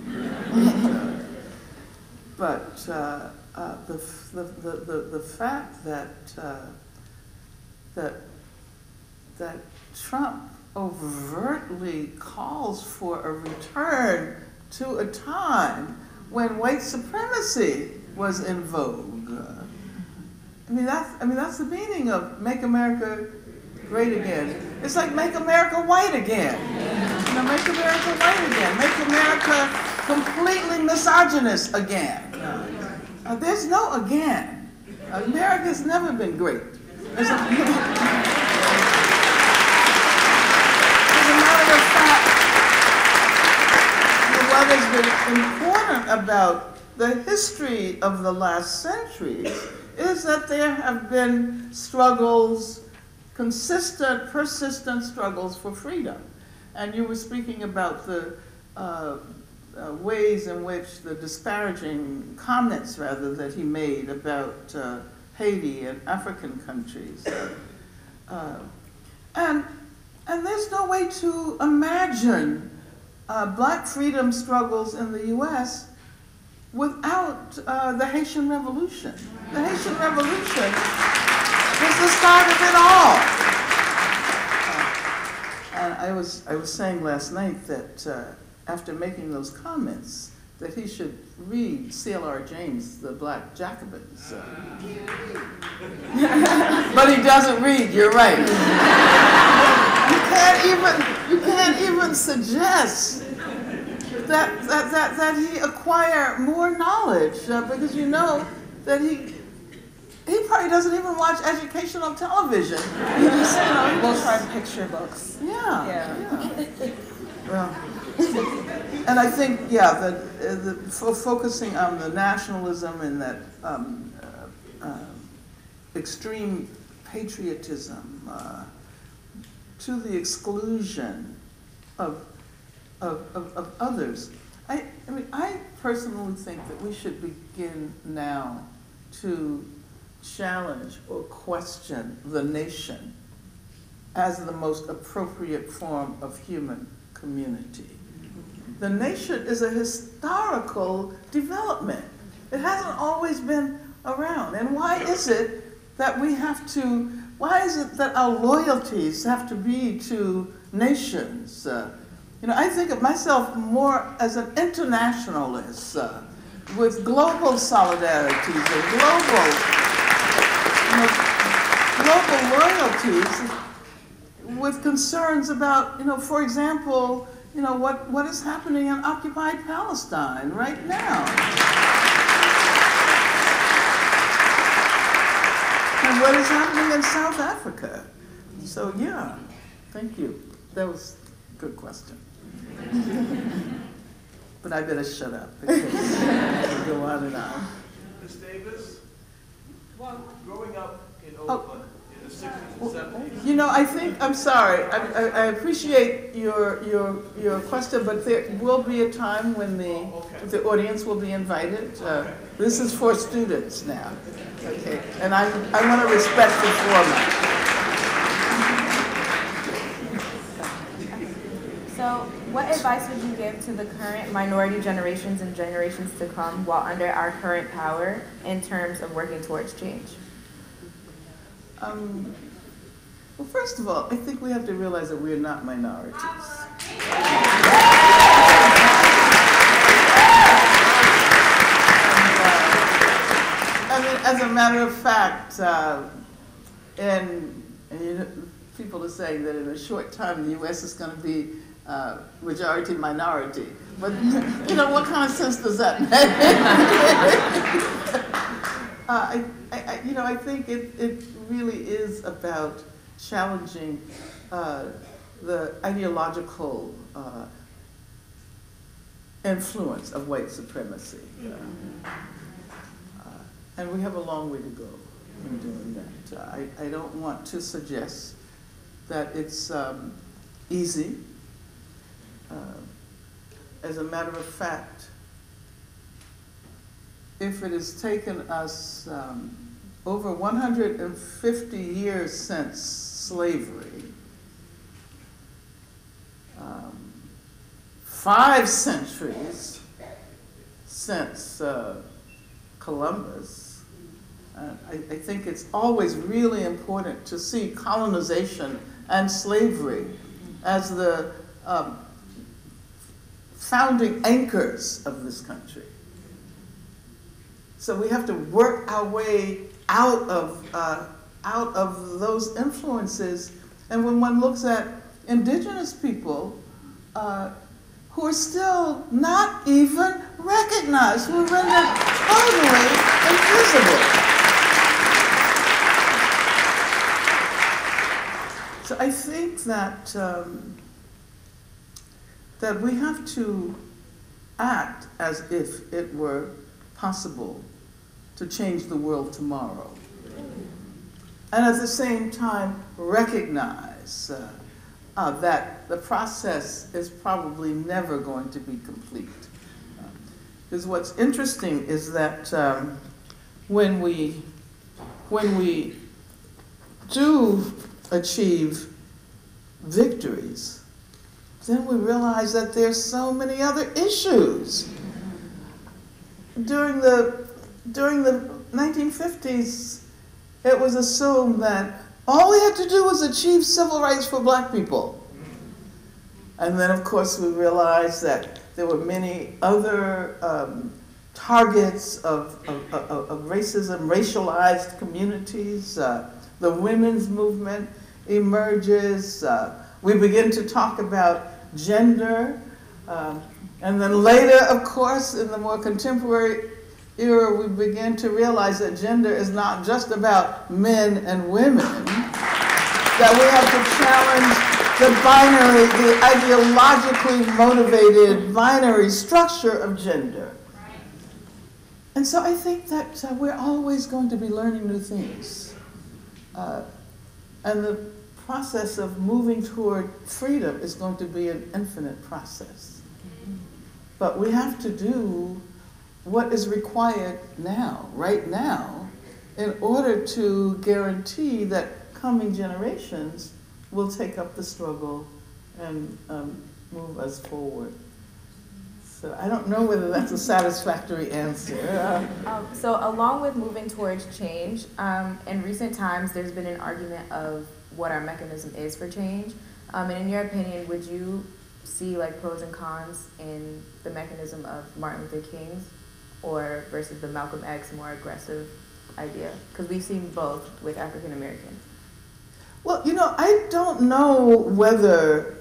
but the fact that Trump overtly calls for a return to a time when white supremacy was in vogue. That's the meaning of "Make America Great Again." It's like "Make America White Again." Make America white again. Make America completely misogynist again. There's no again. America's never been great. As a matter of fact, what has been important about the history of the last centuries is that there have been struggles, consistent, persistent struggles for freedom. And you were speaking about the ways in which the disparaging comments, rather, that he made about Haiti and African countries. And there's no way to imagine black freedom struggles in the U.S. without the Haitian Revolution. The Haitian Revolution was the start of it all. And I was saying last night that after making those comments, that he should read C.L.R. James, The Black Jacobins. But he doesn't read, you're right. You can't even suggest that he acquire more knowledge because you know that he probably doesn't even watch educational television. He just, We'll try picture books. Yeah. Well, and I think, that focusing on the nationalism and that extreme patriotism to the exclusion of others. I personally think that we should begin now to challenge or question the nation as the most appropriate form of human community. The nation is a historical development. It hasn't always been around. And why is it that our loyalties have to be to nations? I think of myself more as an internationalist with global solidarities and global loyalties with concerns about, for example, what is happening in occupied Palestine right now. And what is happening in South Africa. So yeah, thank you. That was a good question. But I better shut up because I go on and on. Ms. Davis, growing up in Oakland in the 60s and 70s. I think, I'm sorry, I appreciate your question, but there will be a time when the audience will be invited. This is for students now, okay? And I want to respect the format. So, what advice would you give to the current minority generations and generations to come while under our current power in terms of working towards change? Well, first of all, I think we have to realize that we are not minorities. As a matter of fact, people are saying that in a short time the U.S. is going to be majority minority. But what kind of sense does that make? I think it really is about challenging the ideological influence of white supremacy. And we have a long way to go in doing that. I don't want to suggest that it's easy. As a matter of fact, if it has taken us over 150 years since slavery, 5 centuries since Columbus, I think it's always really important to see colonization and slavery as the founding anchors of this country. So we have to work our way out of those influences. And when one looks at indigenous people who are still not even recognized, who are rendered totally invisible. So I think that that we have to act as if it were possible to change the world tomorrow. And at the same time, recognize that the process is probably never going to be complete. Because what's interesting is that when we do achieve victories, then we realize that there's so many other issues. During the 1950s, it was assumed that all we had to do was achieve civil rights for black people. And then, of course, we realized that there were many other targets of racism, racialized communities. The women's movement emerges. We begin to talk about gender. And then later, of course, in the more contemporary era, we begin to realize that gender is not just about men and women, that we have to challenge the ideologically motivated binary structure of gender. And so I think that we're always going to be learning new things. And the process of moving toward freedom is going to be an infinite process. But we have to do what is required now, right now, in order to guarantee that coming generations will take up the struggle and move us forward. So I don't know whether that's a satisfactory answer. So along with moving towards change, in recent times there's been an argument of what our mechanism is for change. And in your opinion, would you see like pros and cons in the mechanism of Martin Luther King's or versus the Malcolm X more aggressive idea? Because we've seen both with African Americans. Well, you know, I don't know whether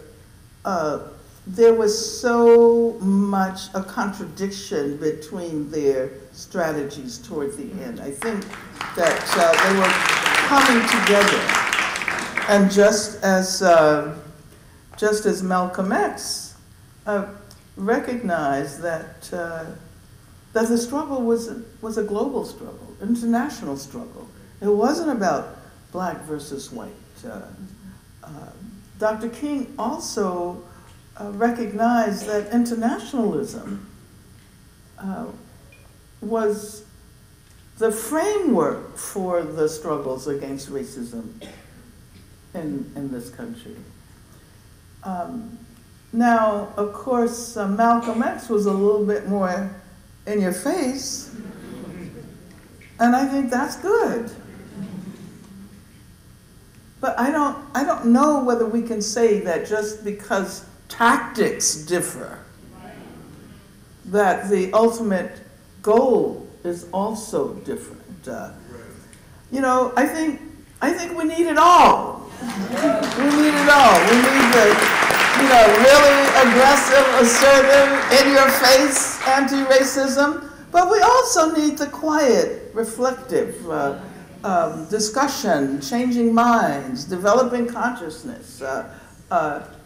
there was so much a contradiction between their strategies toward the end. I think that they were coming together. And just as Malcolm X recognized that the struggle was a global struggle, international struggle. It wasn't about black versus white. Dr. King also recognized that internationalism was the framework for the struggles against racism in this country. Now, of course, Malcolm X was a little bit more in your face, and I think that's good. But I don't know whether we can say that just because tactics differ, that the ultimate goal is also different. You know, I think we need it all. We need it all. We need the, you know, really aggressive, assertive, in-your-face anti-racism, but we also need the quiet, reflective discussion, changing minds, developing consciousness,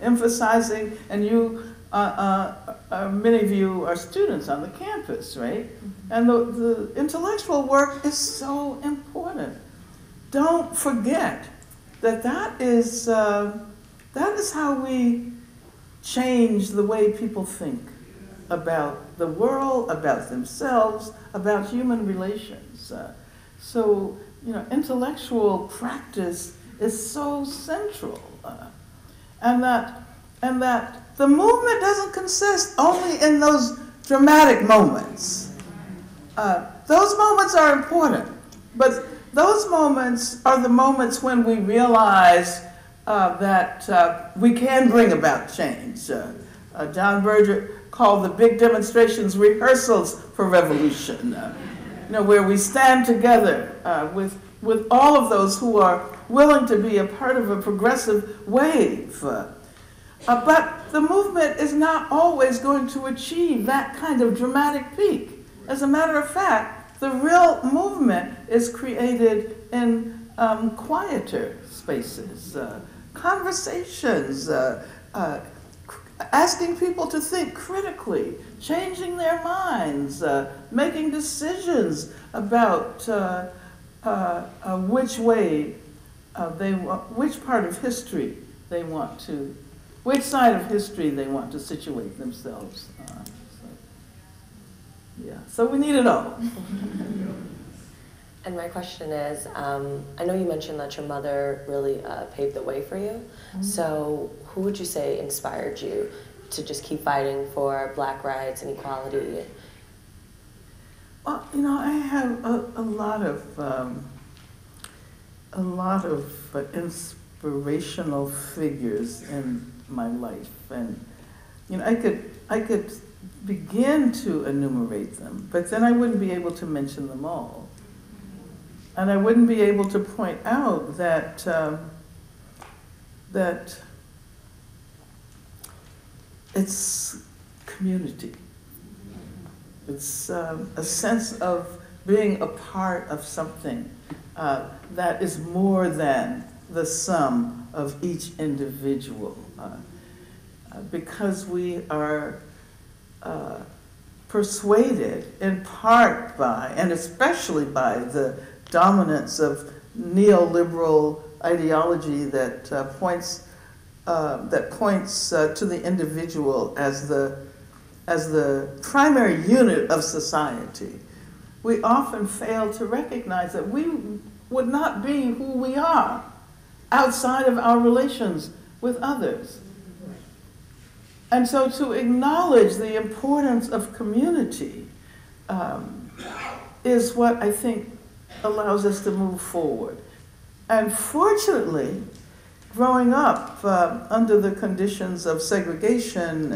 emphasizing, and you, many of you are students on the campus, right? And the intellectual work is so important. Don't forget that that is how we change the way people think about the world, about themselves, about human relations. So, you know, intellectual practice is so central, and that the movement doesn't consist only in those dramatic moments. Those moments are important, but those moments are the moments when we realize that we can bring about change. John Berger called the big demonstrations rehearsals for revolution. You know, where we stand together with all of those who are willing to be a part of a progressive wave. But the movement is not always going to achieve that kind of dramatic peak. As a matter of fact, the real movement is created in quieter spaces, conversations, asking people to think critically, changing their minds, making decisions about which way which part of history they want to, which side of history they want to situate themselves on. So we need it all. And my question is, I know you mentioned that your mother really paved the way for you. Mm-hmm. So who would you say inspired you to just keep fighting for Black rights and equality? Well, you know, I have a lot of inspirational figures in my life, and you know, I could begin to enumerate them, but then I wouldn't be able to mention them all, and I wouldn't be able to point out that that it's community. It's a sense of being a part of something that is more than the sum of each individual. Because we are persuaded in part by, and especially by, the dominance of neoliberal ideology that points to the individual as the primary unit of society, we often fail to recognize that we would not be who we are outside of our relations with others. And so to acknowledge the importance of community is what I think allows us to move forward. And fortunately, growing up under the conditions of segregation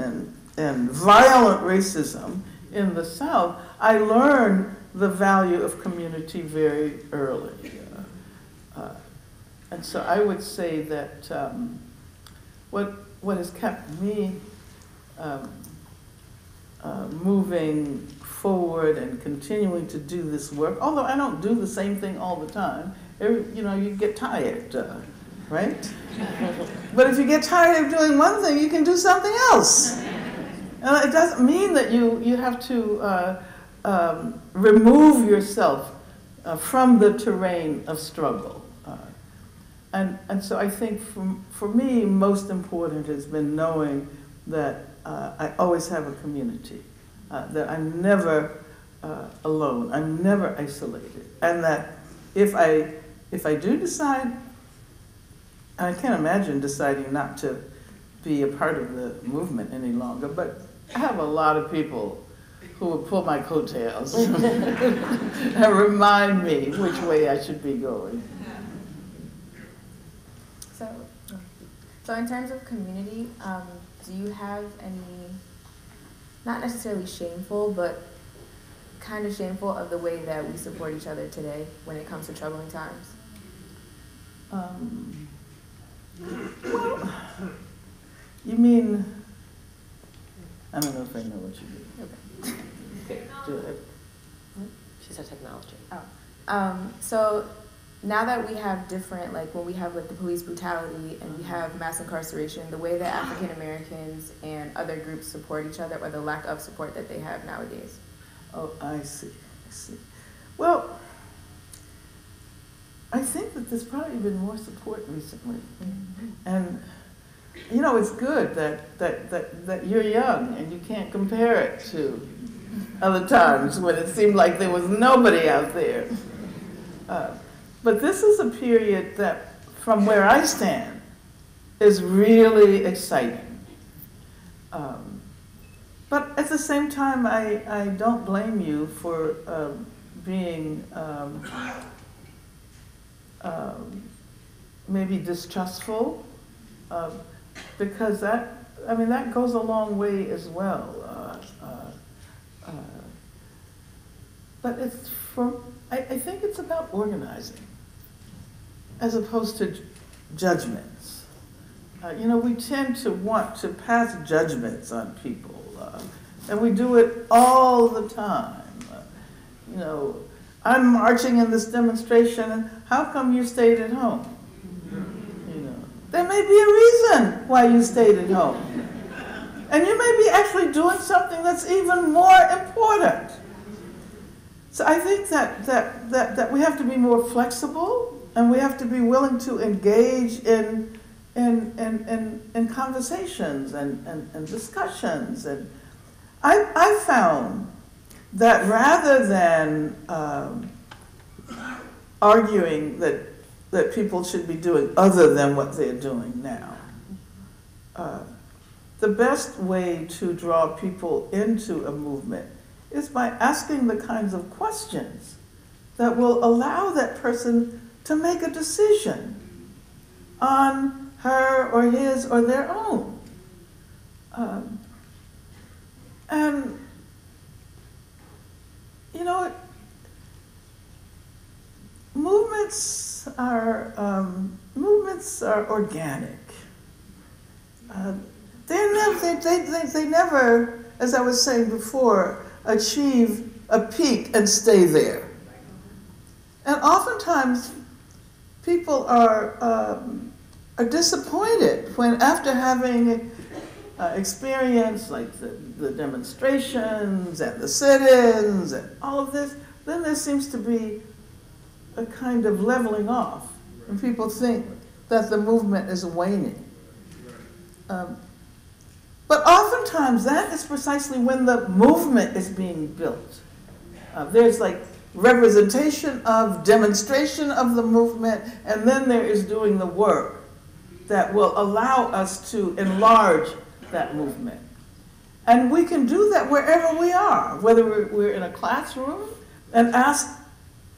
and violent racism in the South, I learned the value of community very early. And so I would say that what has kept me moving forward and continuing to do this work, although I don't do the same thing all the time, you know, you get tired, right? But if you get tired of doing one thing, you can do something else. And it doesn't mean that you have to remove yourself from the terrain of struggle. And so I think for me, most important has been knowing that I always have a community, that I'm never alone, I'm never isolated, and that if I do decide, and I can't imagine deciding not to be a part of the movement any longer, but I have a lot of people who will pull my coattails and remind me which way I should be going. So in terms of community, do you have any, not necessarily shameful, but kind of shameful of the way that we support each other today when it comes to troubling times? Well, you mean, I don't know if I know what you mean. Okay, do it. She said technology. So now that we have different, like when we have like the police brutality and we have mass incarceration, the way that African Americans and other groups support each other, or the lack of support that they have nowadays. Oh, I see. Well, I think that there's probably been more support recently. Mm-hmm. And you know, it's good that you're young and you can't compare it to other times when it seemed like there was nobody out there. But this is a period that, from where I stand, is really exciting. But at the same time, I don't blame you for being maybe distrustful, because that goes a long way as well. But I think it's about organizing as opposed to judgments. You know, we tend to want to pass judgments on people, and we do it all the time. You know, I'm marching in this demonstration, and how come you stayed at home? You know, there may be a reason why you stayed at home. And you may be actually doing something that's even more important. So I think that we have to be more flexible, and we have to be willing to engage in conversations and discussions. And I found that rather than arguing that people should be doing other than what they're doing now. The best way to draw people into a movement is by asking the kinds of questions that will allow that person to make a decision on her or his or their own. And, you know, movements are organic. They never, as I was saying before, achieve a peak and stay there. And oftentimes, people are disappointed when, after having experienced like the demonstrations and the sit-ins and all of this, then there seems to be a kind of leveling off, and people think that the movement is waning. But oftentimes, that is precisely when the movement is being built. There's like representation of, demonstration of the movement, and then there is doing the work that will allow us to enlarge that movement. And we can do that wherever we are, whether we're in a classroom and ask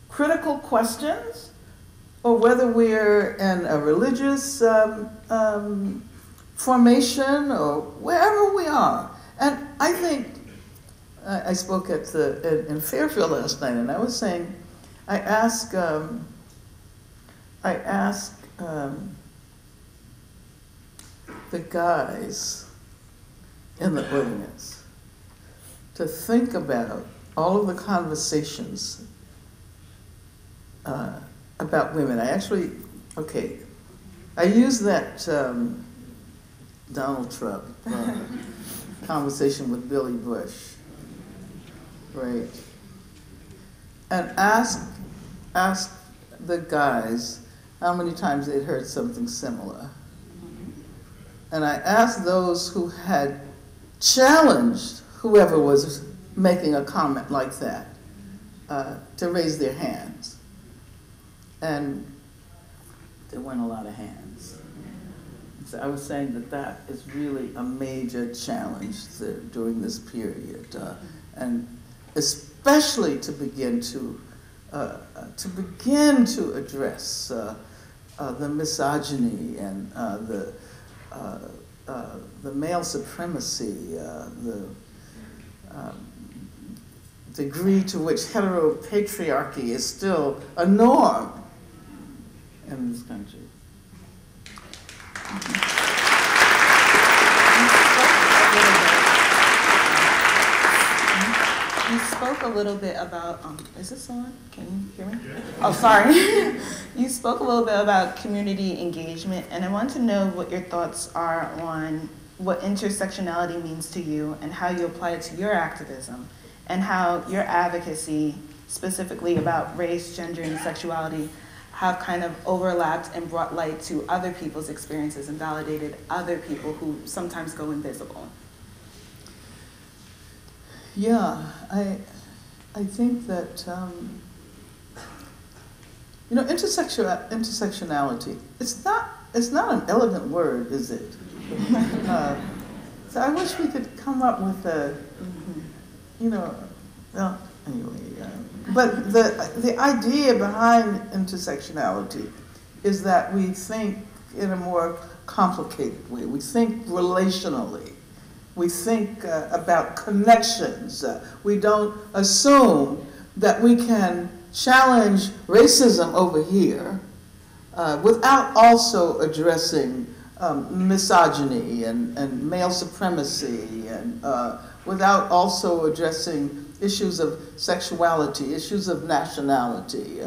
critical questions, or whether we're in a religious formation, or wherever we are. And I think, I spoke in Fairfield last night, and I was saying, I asked the guys in the audience to think about all of the conversations about women. I used that Donald Trump conversation with Billy Bush, right? And asked the guys how many times they'd heard something similar. And I asked those who had challenged whoever was making a comment like that to raise their hands. And there weren't a lot of hands. So I was saying that is really a major challenge during this period, and especially to begin to address the misogyny and the male supremacy, the degree to which heteropatriarchy is still a norm in this country. You spoke a little bit about, is this on? Can you hear me? Yeah. Oh, sorry. You spoke a little bit about community engagement, and I want to know what your thoughts are on what intersectionality means to you and how you apply it to your activism, and how your advocacy, specifically about race, gender, and sexuality, have kind of overlapped and brought light to other people's experiences and validated other people who sometimes go invisible. Yeah, I think that intersectionality. It's not an elegant word, is it? So I wish we could come up with but the idea behind intersectionality is that we think in a more complicated way. We think relationally. We think about connections. We don't assume that we can challenge racism over here without also addressing misogyny and male supremacy, and without also addressing issues of sexuality, issues of nationality.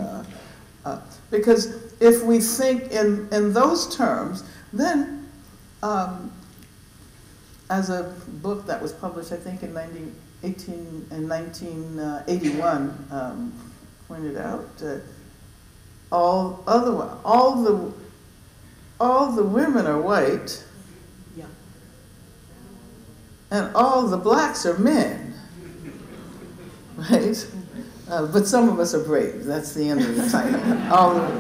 Because if we think in those terms, then as a book that was published, I think, in 1981, pointed out, all the women are white, yeah, and all the blacks are men, right? But some of us are brave. That's the end of the title.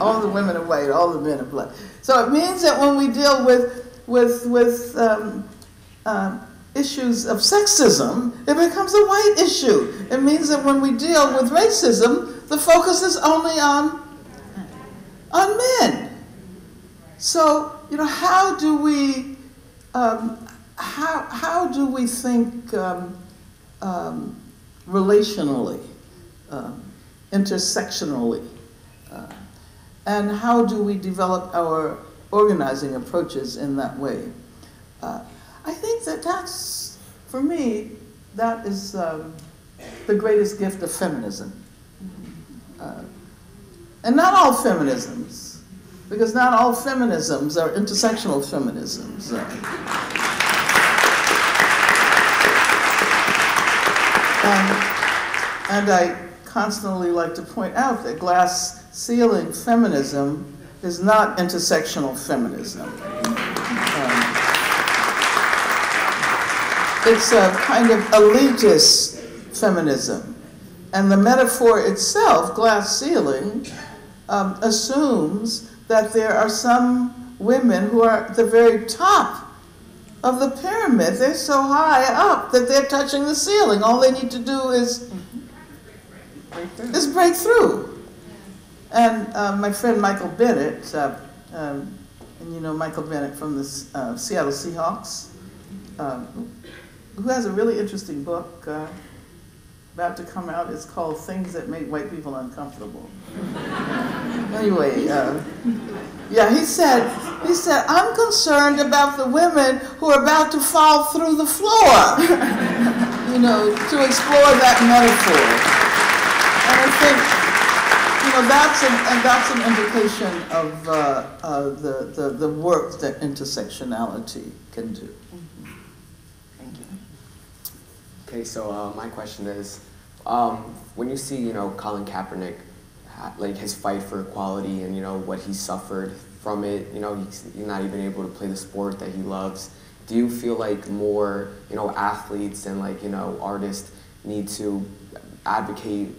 All the women are white, all the men are black. So it means that when we deal with issues of sexism, it becomes a white issue. It means that when we deal with racism, the focus is only on men. So, you know, how do we think relationally, intersectionally, and how do we develop our organizing approaches in that way? I think that's, for me, that is the greatest gift of feminism. And not all feminisms, because not all feminisms are intersectional feminisms. And I constantly like to point out that glass ceiling feminism is not intersectional feminism. It's a kind of elitist feminism. And the metaphor itself, glass ceiling, assumes that there are some women who are at the very top of the pyramid. They're so high up that they're touching the ceiling. All they need to do is break through. And my friend Michael Bennett, and you know Michael Bennett from the Seattle Seahawks, who has a really interesting book about to come out. It's called Things That Make White People Uncomfortable. Anyway, yeah, he said, I'm concerned about the women who are about to fall through the floor, you know, to explore that metaphor. And I think, you know, that's an indication of the work that intersectionality can do. Okay, so my question is, when you see, you know, Colin Kaepernick, like his fight for equality and, you know, what he suffered from it, you know, he's not even able to play the sport that he loves, do you feel like more, you know, athletes and, like, you know, artists need to advocate,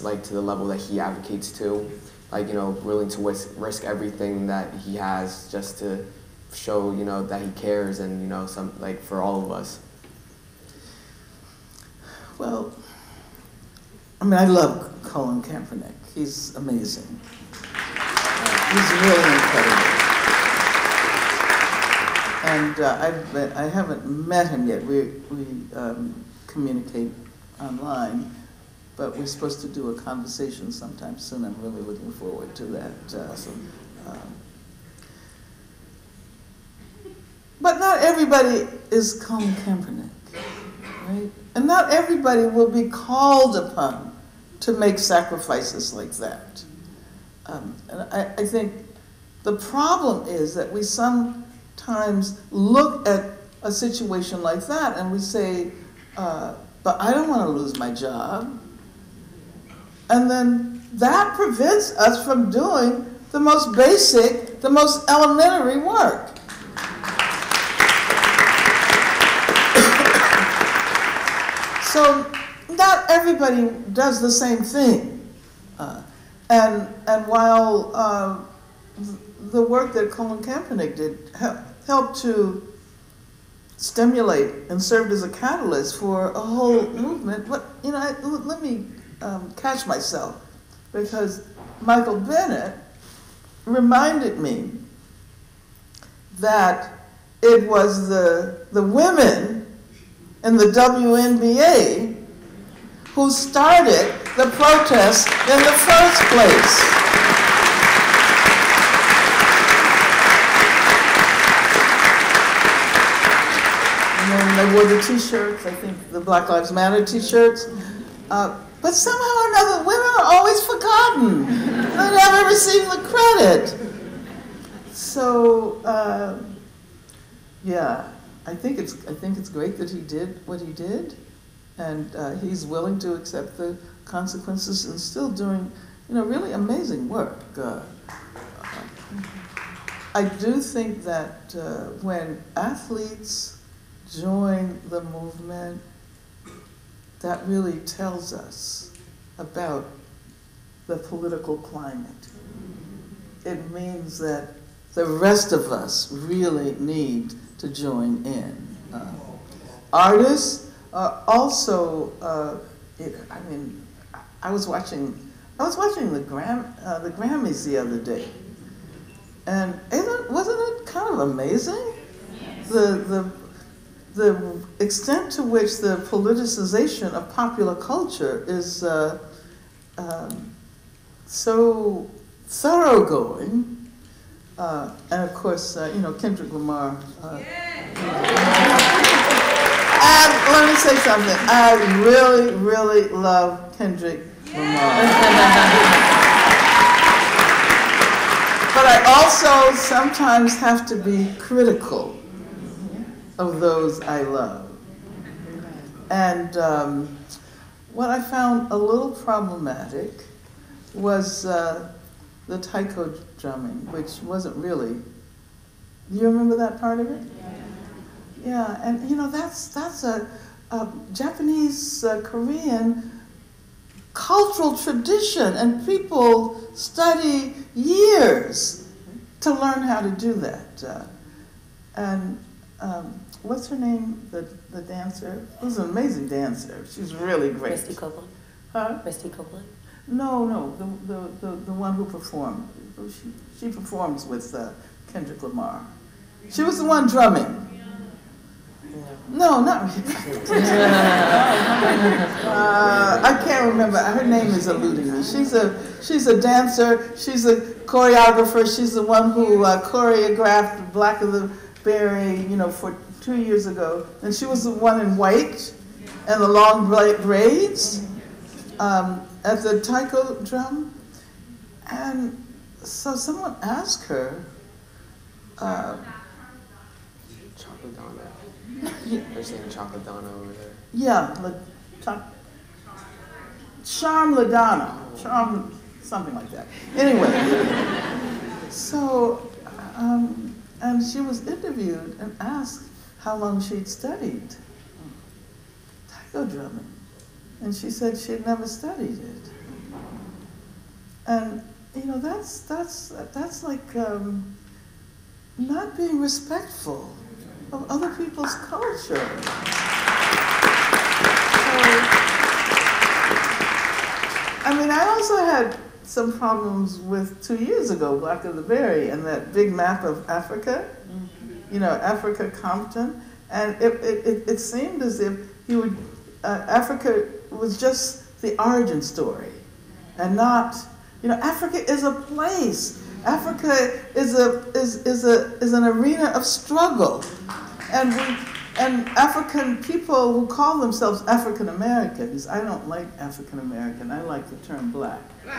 like, to the level that he advocates to? Like, you know, willing to risk everything that he has just to show, you know, that he cares and, you know, like, for all of us? Well, I mean, I love Colin Kaepernick. He's amazing. He's really incredible. And I haven't met him yet. We communicate online, but we're supposed to do a conversation sometime soon. I'm really looking forward to that. But not everybody is Colin Kaepernick, right? And not everybody will be called upon to make sacrifices like that. And I think the problem is that we sometimes look at a situation like that and we say, but I don't want to lose my job. And then that prevents us from doing the most basic, the most elementary work. So not everybody does the same thing. And while the work that Colin Kaepernick did helped to stimulate and served as a catalyst for a whole movement, but, you know, let me catch myself, because Michael Bennett reminded me that it was the women in the WNBA who started the protest in the first place. And then they wore the t-shirts, I think the Black Lives Matter t-shirts. But somehow or another, women are always forgotten. They never receive the credit. So, yeah. I think it's great that he did what he did, and he's willing to accept the consequences and still doing, you know, really amazing work. I do think that when athletes join the movement, that really tells us about the political climate. It means that the rest of us really need to join in. Artists are also, I was watching the Grammys the other day, and wasn't it kind of amazing? The extent to which the politicization of popular culture is so thoroughgoing, and of course, Kendrick Lamar. And let me say something. I really, really love Kendrick Lamar. But I also sometimes have to be critical of those I love. And what I found a little problematic was the taiko drumming, which wasn't really. Do you remember that part of it? Yeah, and that's a Japanese Korean cultural tradition, and people study years to learn how to do that. And what's her name? The dancer? It was an amazing dancer. She's really great. Misty Copeland. Huh? Misty Copeland. No, the one who performed. She performs with Kendrick Lamar. She was the one drumming. No, not really. I can't remember. Her name is eluding me. She's a dancer. She's a choreographer. She's the one who choreographed Black of the Berry, for 2 years ago. And she was the one in white and the long braids at the taiko drum. And so someone asked her. They're saying Chocoladonna over there. Yeah, Charm LaDonna, Charm, something like that. Anyway, so, and she was interviewed and asked how long she'd studied taiko drumming. And she said she had never studied it. And, that's like not being respectful of other people's culture. So, I also had some problems with 2 years ago, Black of the Berry, and that big map of Africa, Africa Compton, and it seemed as if Africa was just the origin story, and not, Africa is a place. Africa is an arena of struggle, and African people who call themselves African Americans. I don't like African American. I like the term Black. I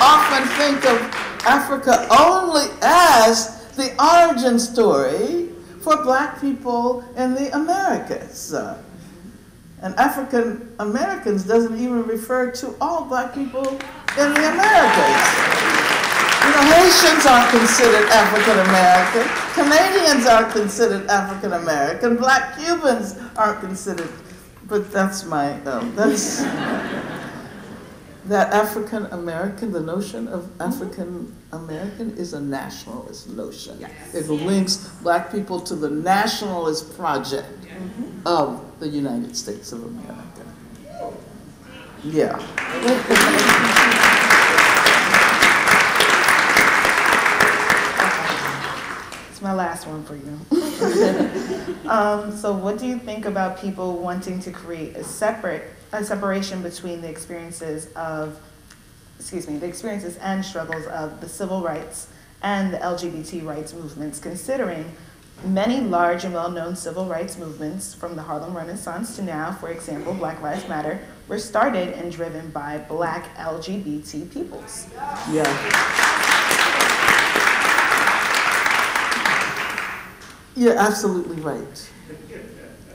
often think of Africa only as the origin story for Black people in the Americas. And African Americans doesn't even refer to all Black people in the Americas. Haitians aren't considered African American. Canadians aren't considered African American. Black Cubans aren't considered. But that's that African American, the notion of African American is a nationalist notion. Yes. It links Black people to the nationalist project of the United States of America. Yeah. It's my last one for you. So what do you think about people wanting to create a separation between the experiences and struggles of the civil rights and the LGBT rights movements, considering many large and well-known civil rights movements from the Harlem Renaissance to now, for example, Black Lives Matter, were started and driven by Black LGBT peoples? Yeah. You're absolutely right.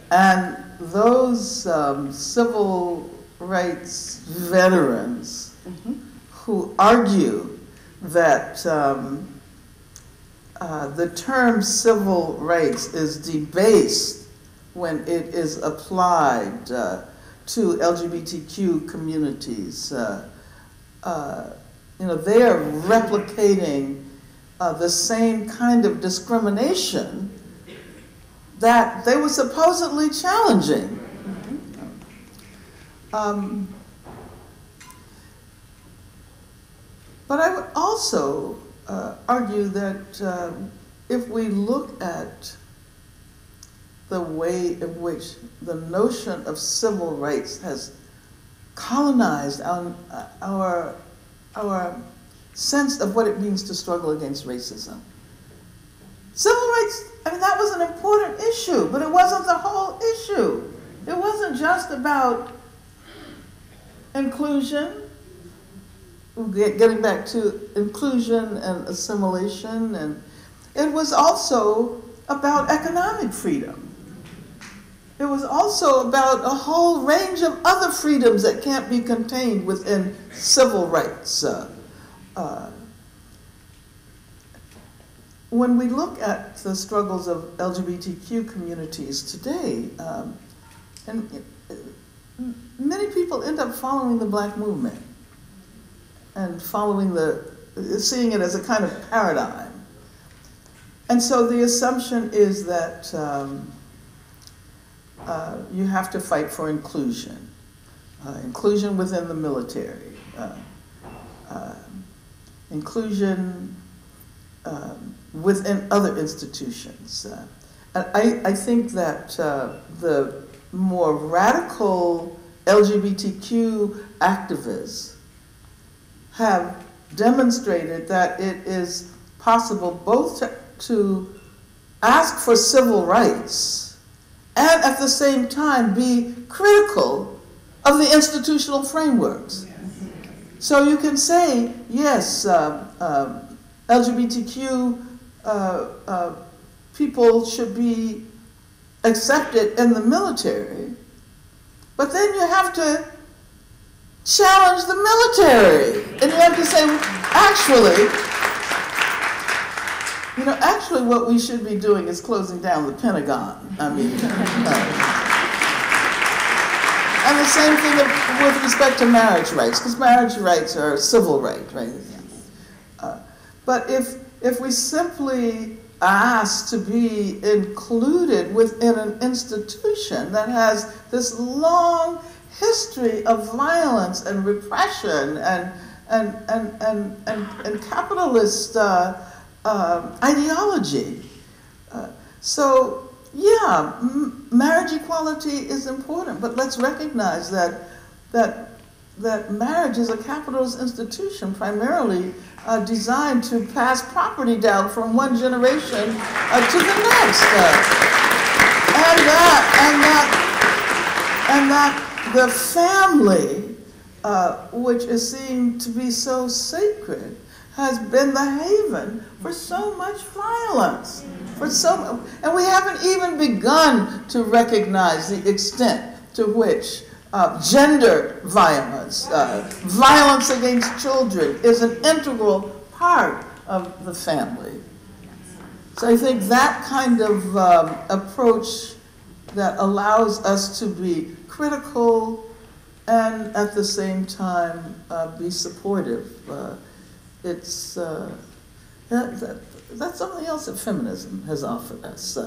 And those civil rights veterans who argue that the term civil rights is debased when it is applied to LGBTQ communities. They are replicating the same kind of discrimination that they were supposedly challenging. But I would also argue that if we look at the way in which the notion of civil rights has colonized our sense of what it means to struggle against racism. Civil rights, that was an important issue, but it wasn't the whole issue. It wasn't just about inclusion, getting back to inclusion and assimilation, and it was also about economic freedom. It was also about a whole range of other freedoms that can't be contained within civil rights. When we look at the struggles of LGBTQ communities today, and many people end up following the Black movement and seeing it as a kind of paradigm. And so the assumption is that you have to fight for inclusion, inclusion within the military, inclusion within other institutions. And I think that the more radical LGBTQ activists have demonstrated that it is possible both to ask for civil rights and at the same time be critical of the institutional frameworks. So you can say, yes, LGBTQ people should be accepted in the military, but then you have to challenge the military. And you have to say, actually what we should be doing is closing down the Pentagon. And the same thing with respect to marriage rights, because marriage rights are civil rights, right? But if we simply ask to be included within an institution that has this long history of violence and repression and capitalist ideology. So yeah, marriage equality is important, but let's recognize that marriage is a capitalist institution primarily designed to pass property down from one generation to the next. And that the family, which is seen to be so sacred, has been the haven for so much violence. And we haven't even begun to recognize the extent to which gender violence, violence against children is an integral part of the family. So I think that kind of approach that allows us to be critical and at the same time be supportive, that's something else that feminism has offered us.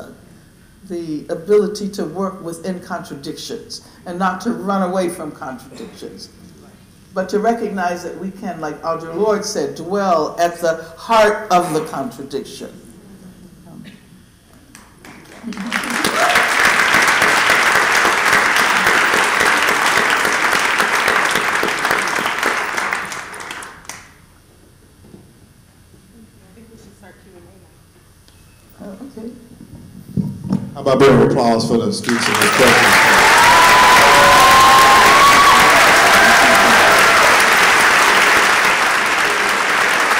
The ability to work within contradictions and not to run away from contradictions, but to recognize that we can, like Audre Lorde said, dwell at the heart of the contradiction. Okay. How about a bit of applause for the students and the questions?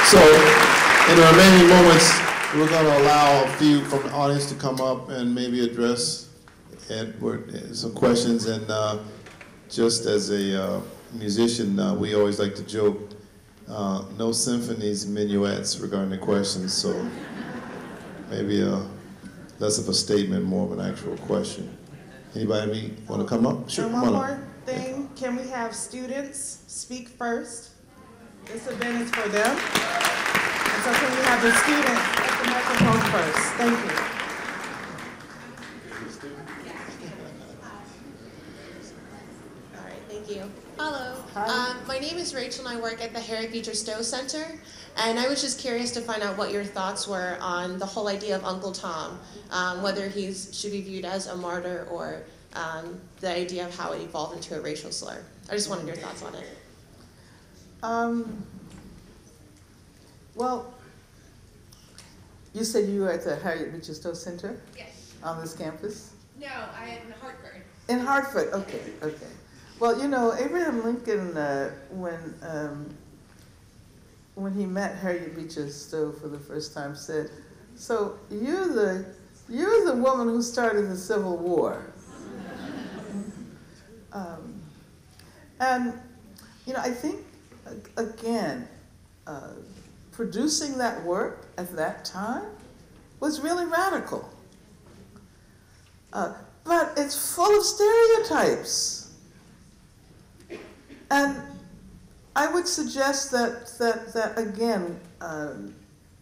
So, in the remaining moments, we're going to allow a few from the audience to come up and maybe address Edward some questions. And just as a musician, we always like to joke, no symphonies, minuets regarding the questions. So maybe less of a statement, more of an actual question. Anybody want to come up? Sure, And come one on more up. thing, can we have students speak first? This event is for them. And so can we have the students at the microphone first? Thank you. All right, thank you. Hello. Hi. My name is Rachel and I work at the Herrick Beecher Stowe Center. And I was just curious to find out what your thoughts were on the whole idea of Uncle Tom, whether he should be viewed as a martyr or the idea of how it evolved into a racial slur. I just wanted your thoughts on it. Well, you said you were at the Harriet Beecher Stowe Center? Yes. On this campus? No, I am in Hartford. In Hartford, okay, okay. Well, you know, Abraham Lincoln, when he met Harriet Beecher Stowe for the first time, said, "So you're the woman who started the Civil War." And you know, I think again, producing that work at that time was really radical. But it's full of stereotypes. And I would suggest that again,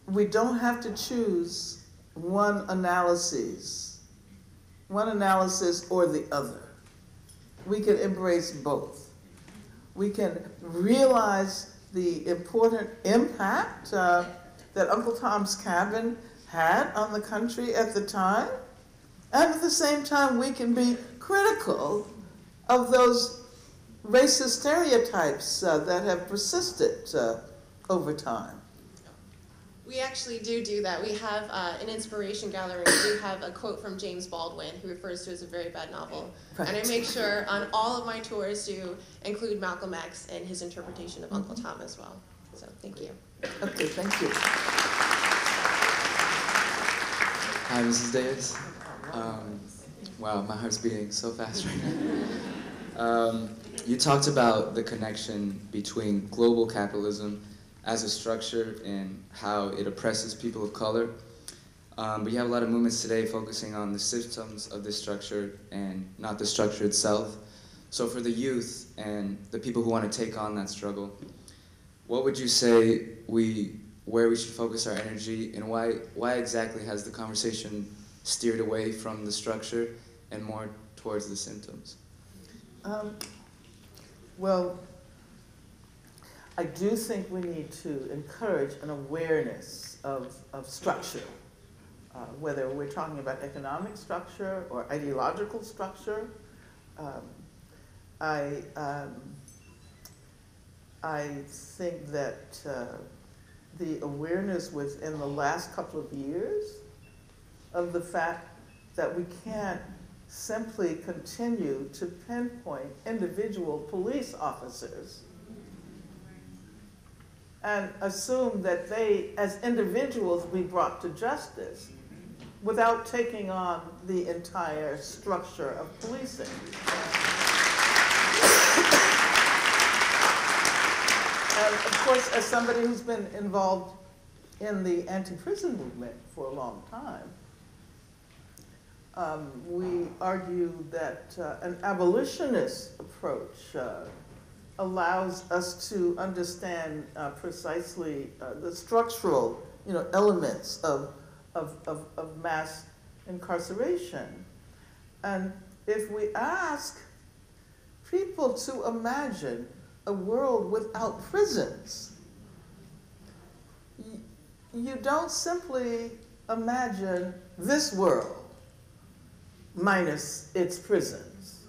we don't have to choose one analysis or the other. We can embrace both. We can realize the important impact that Uncle Tom's Cabin had on the country at the time, and at the same time we can be critical of those racist stereotypes that have persisted over time. We actually do that. We have an inspiration gallery. We have a quote from James Baldwin, who refers to it as a very bad novel. Right. And I make sure on all of my tours to include Malcolm X and his interpretation of Uncle Tom as well. So thank you. Okay, thank you. Hi, Mrs. Davis. Wow, my heart's beating so fast right now. You talked about the connection between global capitalism as a structure and how it oppresses people of color. But you have a lot of movements today focusing on the symptoms of this structure and not the structure itself. So for the youth and the people who want to take on that struggle, what would you say where we should focus our energy, and why exactly has the conversation steered away from the structure and more towards the symptoms? Well, I do think we need to encourage an awareness of structure, whether we're talking about economic structure or ideological structure. I think that the awareness within the last couple of years of the fact that we can't simply continue to pinpoint individual police officers and assume that they, as individuals, be brought to justice without taking on the entire structure of policing. And of course, as somebody who's been involved in the anti-prison movement for a long time, we argue that an abolitionist approach allows us to understand precisely the structural, elements of mass incarceration. And if we ask people to imagine a world without prisons, you don't simply imagine this world minus its prisons.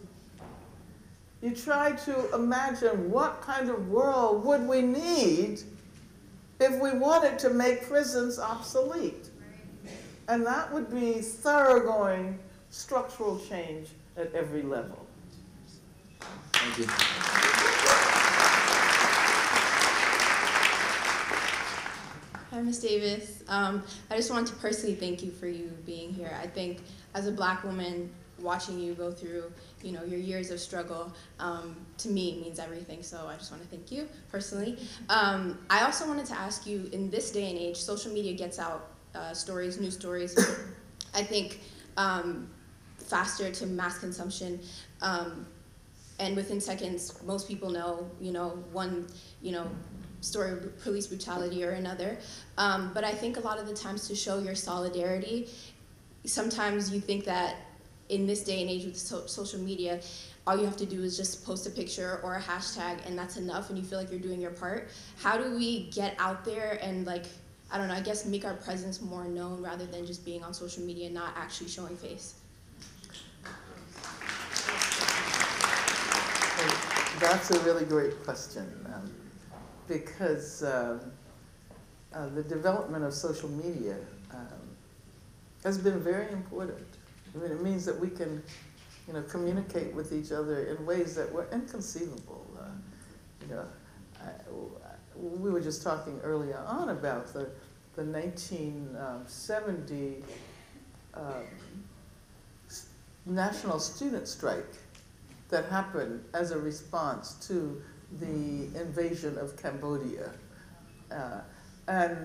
You try to imagine what kind of world would we need if we wanted to make prisons obsolete. And that would be thoroughgoing structural change at every level. Thank you. Hi, Ms. Davis. I just wanted to personally thank you for you being here. I think as a Black woman, watching you go through, your years of struggle, to me means everything. So I just want to thank you personally. I also wanted to ask you, in this day and age, social media gets out stories, news stories. I think faster to mass consumption. And within seconds, most people know, one, story of police brutality or another. But I think a lot of the times to show your solidarity, sometimes you think that in this day and age with social media, all you have to do is just post a picture or a hashtag and that's enough and you feel like you're doing your part. How do we get out there and I don't know, I guess make our presence more known rather than just being on social media and not actually showing face? That's a really great question, because the development of social media has been very important. I mean, it means that we can, communicate with each other in ways that were inconceivable. We were just talking earlier on about the 1970 national student strike that happened as a response to the invasion of Cambodia. And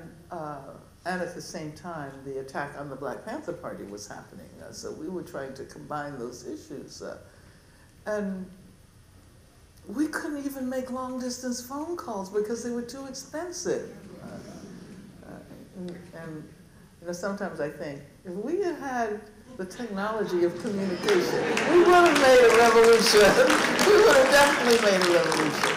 at the same time, the attack on the Black Panther Party was happening. So we were trying to combine those issues. And we couldn't even make long-distance phone calls because they were too expensive. And sometimes I think, if we had had the technology of communication, we would have made a revolution. We would have definitely made a revolution.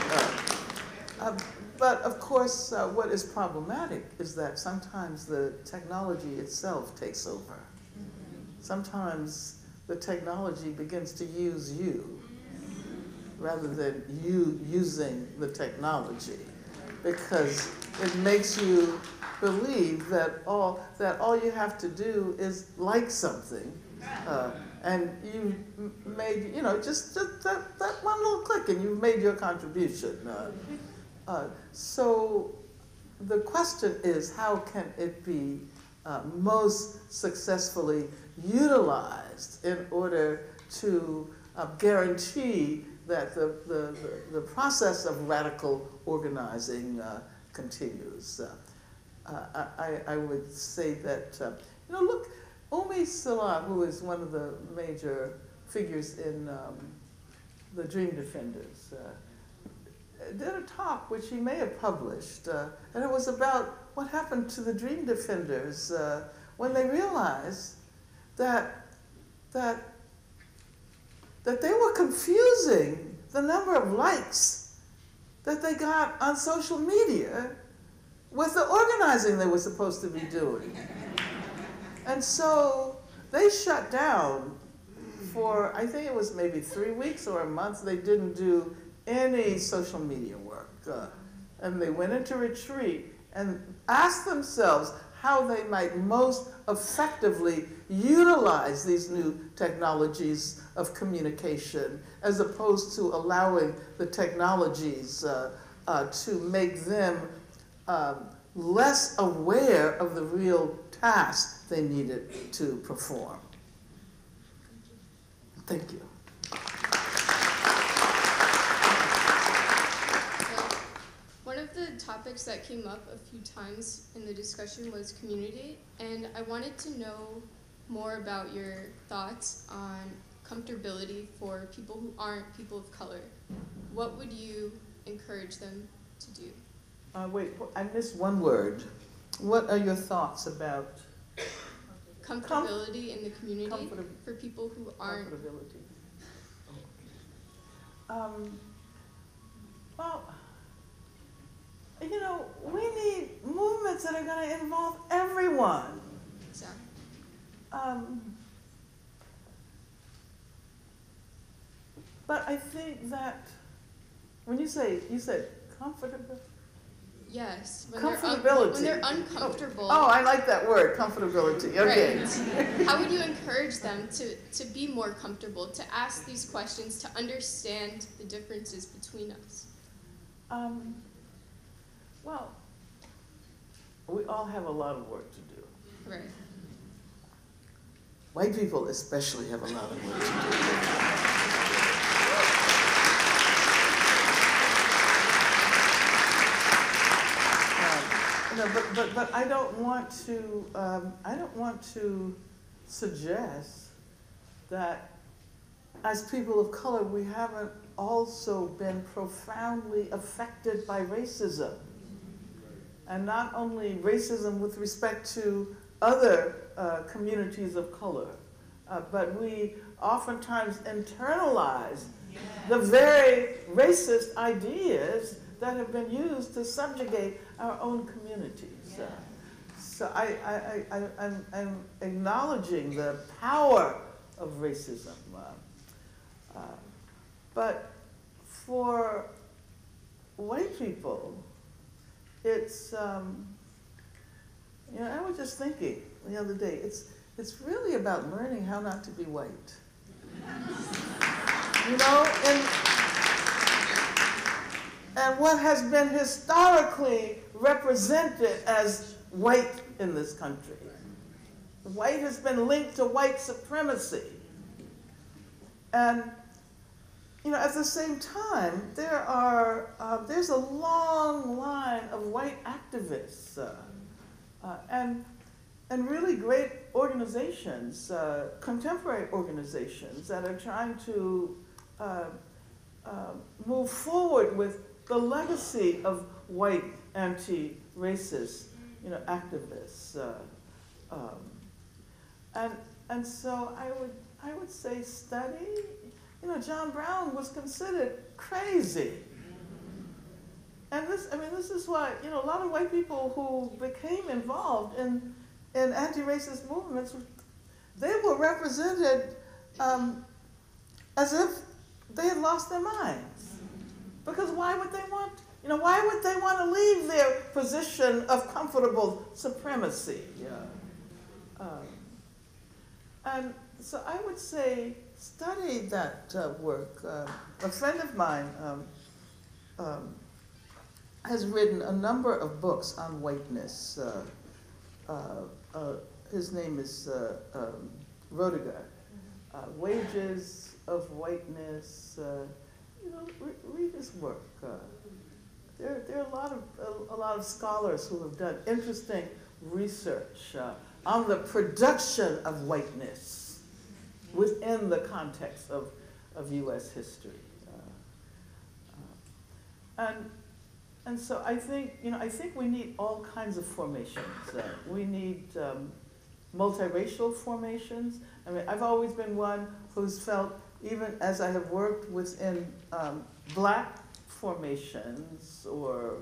But of course, what is problematic is that sometimes the technology itself takes over. Sometimes the technology begins to use you rather than you using the technology, because it makes you believe that all you have to do is like something, and you made just that one little click, and you've made your contribution. So the question is, how can it be most successfully utilized in order to guarantee that the process of radical organizing continues? I would say that, look, Umi Salah, who is one of the major figures in the Dream Defenders, did a talk which he may have published, and it was about what happened to the Dream Defenders when they realized that they were confusing the number of likes that they got on social media with the organizing they were supposed to be doing. And so they shut down for, I think it was maybe 3 weeks or a month. They didn't do any social media work. And they went into retreat and asked themselves how they might most effectively utilize these new technologies of communication, as opposed to allowing the technologies to make them less aware of the real task they needed to perform. Thank you. One of the topics that came up a few times in the discussion was community, and I wanted to know more about your thoughts on comfortability for people who aren't people of color. What would you encourage them to do? Wait, I missed one word. What are your thoughts about comfortability in the community for people who aren't? Comfortability. Well, we need movements that are going to involve everyone. Exactly. But I think that when you said comfortable. Yes. Comfortability. When they're uncomfortable. Oh, I like that word, comfortability. Okay. Right. How would you encourage them to be more comfortable, to ask these questions, to understand the differences between us? Well, we all have a lot of work to do. Right. White people especially have a lot of work to do. But I don't want to suggest that as people of color, we haven't also been profoundly affected by racism. And not only racism with respect to other communities of color, but we oftentimes internalize the very racist ideas that have been used to subjugate our own communities. So I'm acknowledging the power of racism. But for white people, it's, you know, I was just thinking the other day, it's really about learning how not to be white. You know, and what has been historically represented as white in this country. White has been linked to white supremacy. And, you know, at the same time, there's a long line of white activists and really great organizations, contemporary organizations that are trying to move forward with the legacy of white anti-racist, you know, activists. And so I would say study. You know, John Brown was considered crazy. And this is why, you know, a lot of white people who became involved in anti-racist movements, they were represented as if they had lost their minds. Because why would they want to leave their position of comfortable supremacy? And so I would say study that work. A friend of mine has written a number of books on whiteness. His name is Rodiger. Wages of Whiteness. You know, read his work. There are a lot of scholars who have done interesting research on the production of whiteness within the context of U.S. history. And so I think we need all kinds of formations. We need multiracial formations. I mean, I've always been one who's felt, even as I have worked within black formations or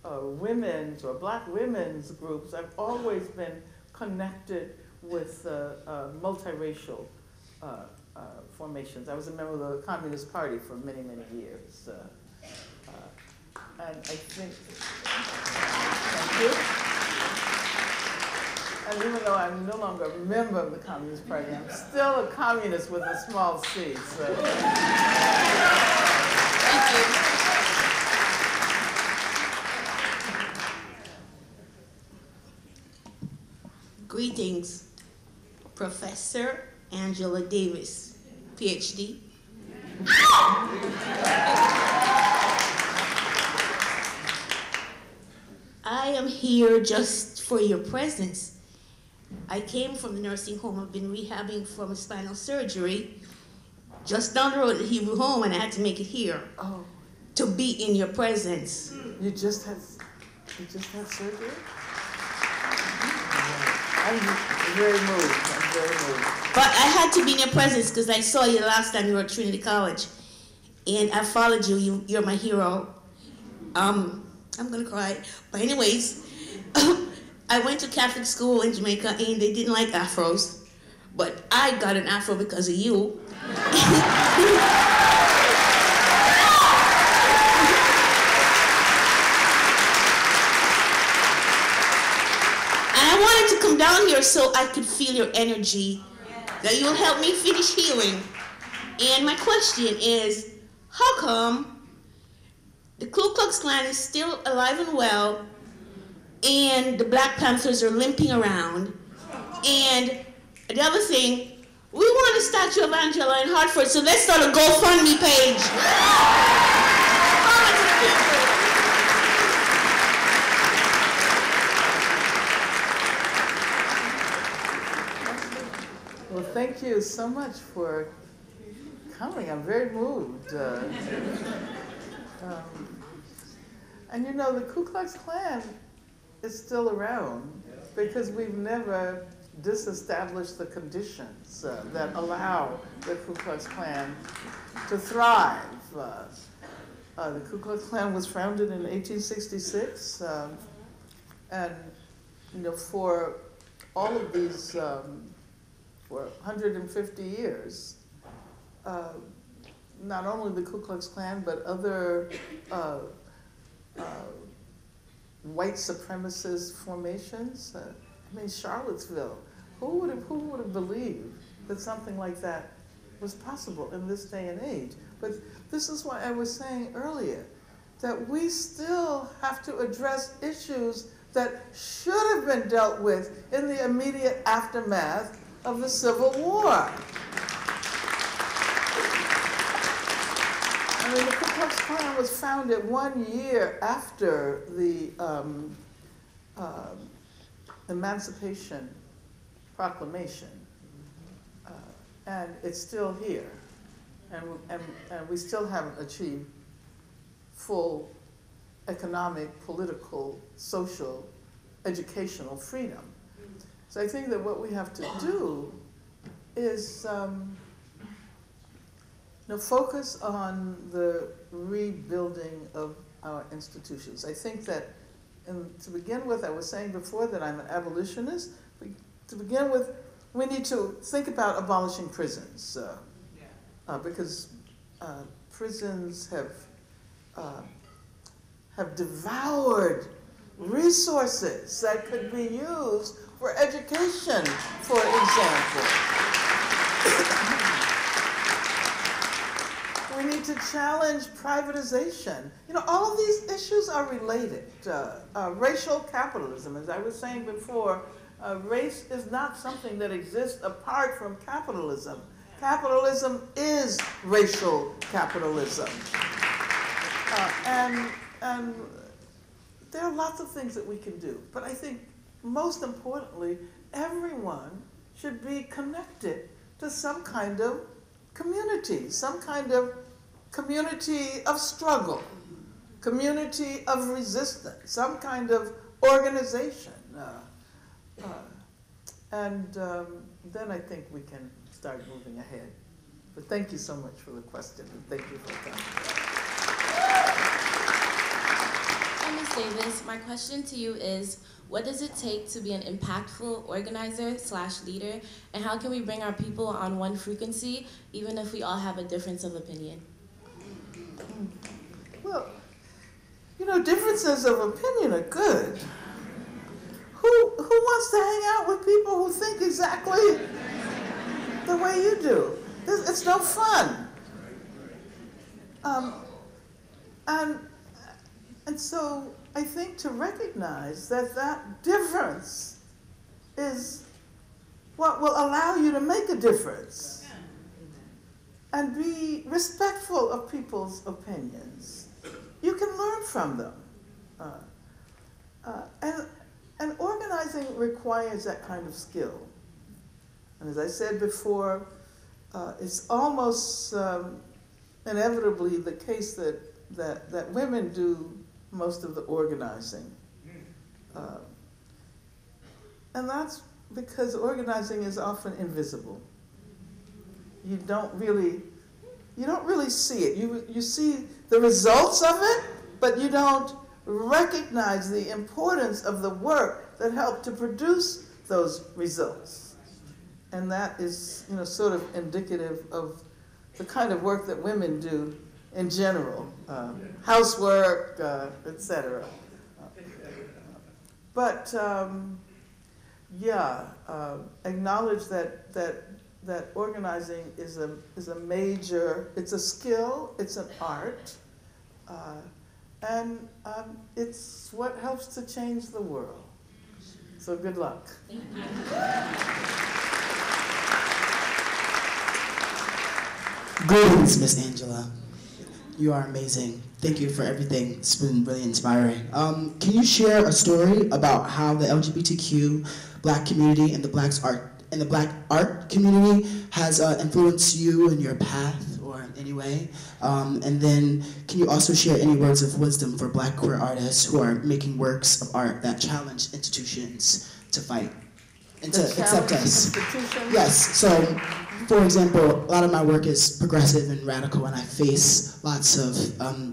women's or black women's groups, I've always been connected with multiracial formations. I was a member of the Communist Party for many, many years. And I think, thank you. And even though I'm no longer a member of the Communist Party, I'm still a communist with a small c. So. Thank you. Greetings, Professor Angela Davis, PhD. I am here just for your presence. I came from the nursing home. I've been rehabbing from spinal surgery just down the road at Hebrew Home, and I had to make it here to be in your presence. You just had surgery? I'm very moved. I'm very moved. But I had to be in your presence because I saw you last time you were at Trinity College, and I followed you. You're my hero. I'm gonna cry. But anyways, I went to Catholic school in Jamaica, and they didn't like afros, but I got an afro because of you. I wanted to come down here so I could feel your energy, that you'll help me finish healing. And my question is, how come the Ku Klux Klan is still alive and well, and the Black Panthers are limping around? And the other thing, we want a statue of Angela in Hartford, so let's start a GoFundMe page. Well, thank you so much for coming. I'm very moved. And you know, the Ku Klux Klan is still around because we've never disestablished the conditions that allow the Ku Klux Klan to thrive. The Ku Klux Klan was founded in 1866, and you know, for all of these, for 150 years, not only the Ku Klux Klan, but other white supremacist formations. I mean, Charlottesville. Who would have believed that something like that was possible in this day and age? But this is why I was saying earlier that we still have to address issues that should have been dealt with in the immediate aftermath of the Civil War. I mean, the Ku Klux Klan was founded 1 year after the Emancipation Proclamation, and it's still here, and we still haven't achieved full economic, political, social, educational freedom. So I think that what we have to do is focus on the rebuilding of our institutions. I think that, to begin with, I was saying before that I'm an abolitionist. To begin with, we need to think about abolishing prisons because prisons have devoured resources that could be used for education, for example. We need to challenge privatization. You know, all of these issues are related. Racial capitalism, as I was saying before, race is not something that exists apart from capitalism. Capitalism is racial capitalism. And there are lots of things that we can do. But I think most importantly, everyone should be connected to some kind of community, some kind of community of struggle, community of resistance, some kind of organization. Then I think we can start moving ahead. But thank you so much for the question, and thank you for coming. Hi, Ms. Davis. My question to you is, what does it take to be an impactful organizer/leader, and how can we bring our people on one frequency, even if we all have a difference of opinion? Well, you know, differences of opinion are good. Who wants to hang out with people who think exactly the way you do? It's no fun. And so I think to recognize that that difference is what will allow you to make a difference, and be respectful of people's opinions. You can learn from them. And organizing requires that kind of skill. And as I said before, it's almost inevitably the case that women do most of the organizing. And that's because organizing is often invisible. You don't really see it. You see the results of it, but you don't recognize the importance of the work that helped to produce those results. And that is, you know, sort of indicative of the kind of work that women do in general, housework, etc. But acknowledge that organizing is a major, it's a skill, it's an art, and it's what helps to change the world. So good luck. Thank you. Greetings, Miss Angela. You are amazing. Thank you for everything. It's been really inspiring. Can you share a story about how the LGBTQ Black community and the Black in the Black art community has influenced you in your path or in any way? And then can you also share any words of wisdom for Black queer artists who are making works of art that challenge institutions to fight and to accept us? Yes, so for example, a lot of my work is progressive and radical, and I face lots of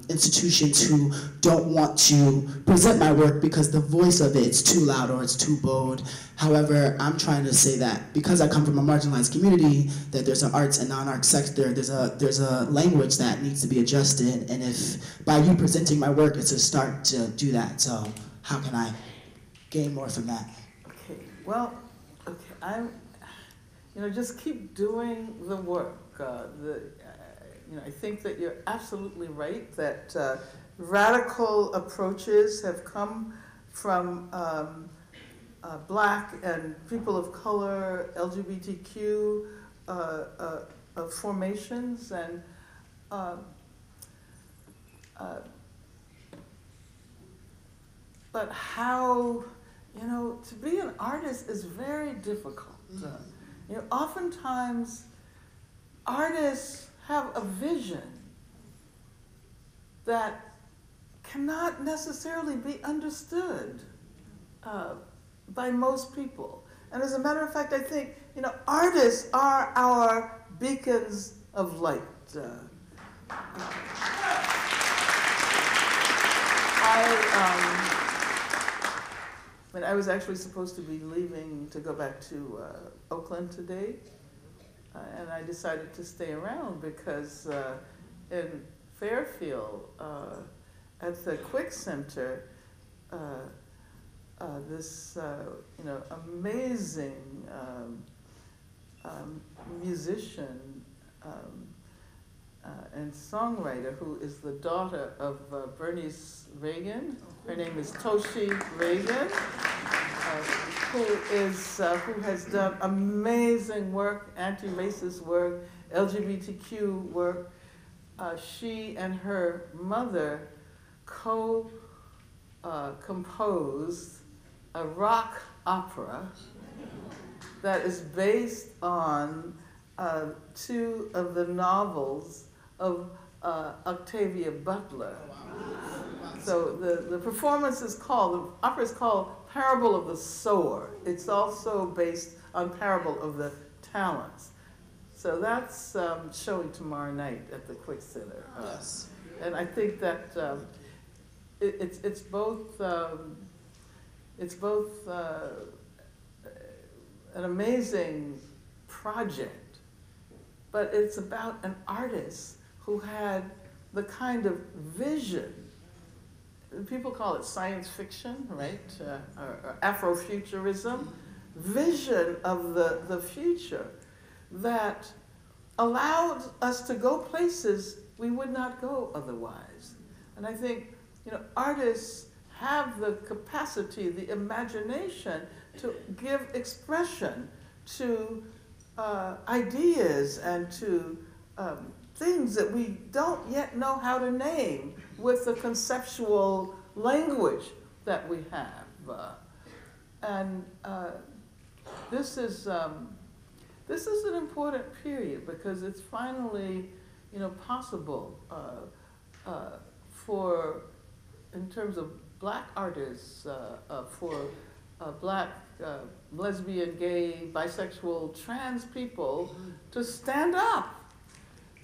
institutions who don't want to present my work because the voice of it is too loud or it's too bold. However, I'm trying to say that because I come from a marginalized community, that there's an arts and non-arts sector, there's a language that needs to be adjusted, and if by you presenting my work, it's a start to do that. So how can I gain more from that? Okay, well, okay, just keep doing the work. I think that you're absolutely right that radical approaches have come from Black and people of color, LGBTQ formations, and but how, to be an artist is very difficult. Oftentimes artists have a vision that cannot necessarily be understood by most people. And as a matter of fact, I think, artists are our beacons of light. I was actually supposed to be leaving to go back to Oakland today, and I decided to stay around because in Fairfield, at the Quick Center, this amazing musician and songwriter who is the daughter of Bernice Reagan. Her name is Toshi Reagan, who has done amazing work, anti-racist work, LGBTQ work. She and her mother composed a rock opera that is based on two of the novels of Octavia Butler. So the performance is the opera is called Parable of the Sower. It's also based on Parable of the Talents. So that's showing tomorrow night at the Quick Center. Yes. And I think that it's both an amazing project, but it's about an artist who had the kind of vision. People call it science fiction, right? Or Afrofuturism, vision of the future that allowed us to go places we would not go otherwise. And I think, artists have the capacity, the imagination to give expression to ideas and to things that we don't yet know how to name with the conceptual language that we have. This is an important period because it's finally, possible for, in terms of Black artists, for Black lesbian, gay, bisexual, trans people to stand up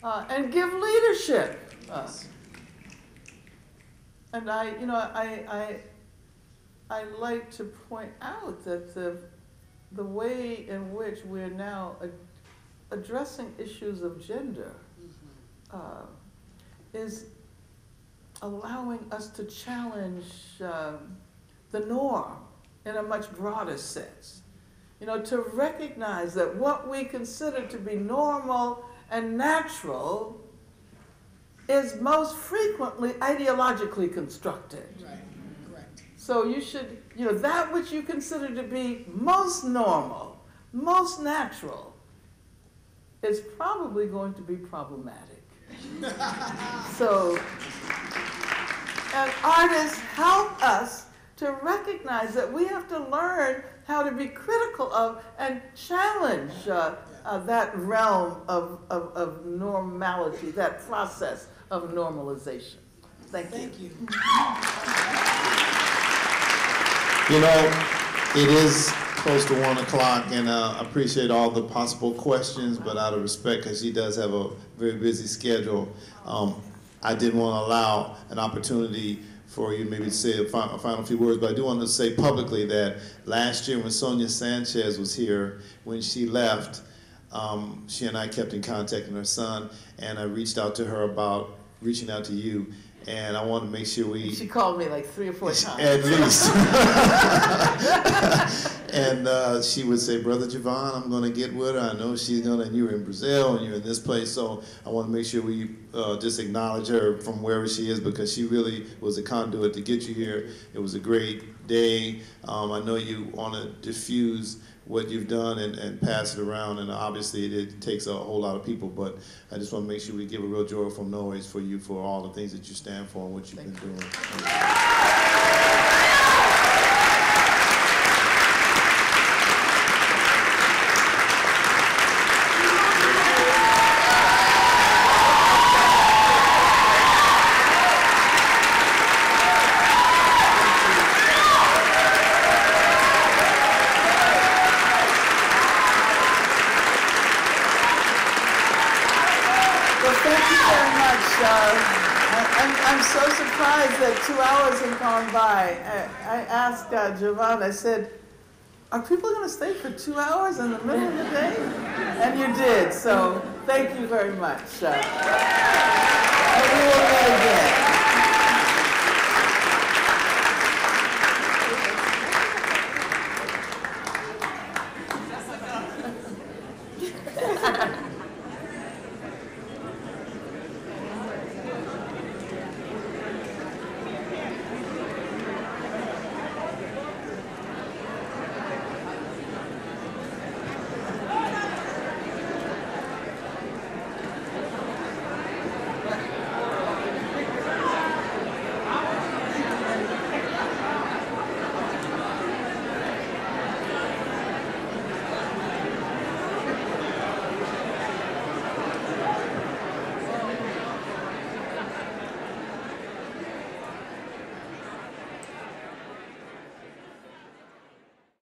and give leadership. And I like to point out that the way in which we're now addressing issues of gender is allowing us to challenge the norm in a much broader sense. To recognize that what we consider to be normal and natural is most frequently ideologically constructed. Right, correct. So you should, that which you consider to be most normal, most natural, is probably going to be problematic. So, and artists help us to recognize that we have to learn how to be critical of and challenge that realm of normality, that process of normalization. Thank you. You know, it is close to 1 o'clock, and I appreciate all the possible questions, but out of respect, because she does have a very busy schedule, I didn't want to allow an opportunity for you maybe to say a final few words, but I do want to say publicly that last year when Sonia Sanchez was here, when she left, she and I kept in contact with her son, and I reached out to her about reaching out to you. And I want to make sure we... She called me like 3 or 4 times. At least. And she would say, Brother Javon, I'm going to get with her. I know she's going to, and you're in Brazil, and you're in this place. So I want to make sure we just acknowledge her from wherever she is, because she really was a conduit to get you here. It was a great day. I know you want to diffuse what you've done and pass it around, and obviously it takes a whole lot of people, but I just want to make sure we give a real joyful noise for you for all the things that you stand for and what you've been doing. I'm so surprised that 2 hours have gone by. I asked Javon, I said, are people going to stay for 2 hours in the middle of the day? And you did, so thank you very much. And we will meet again.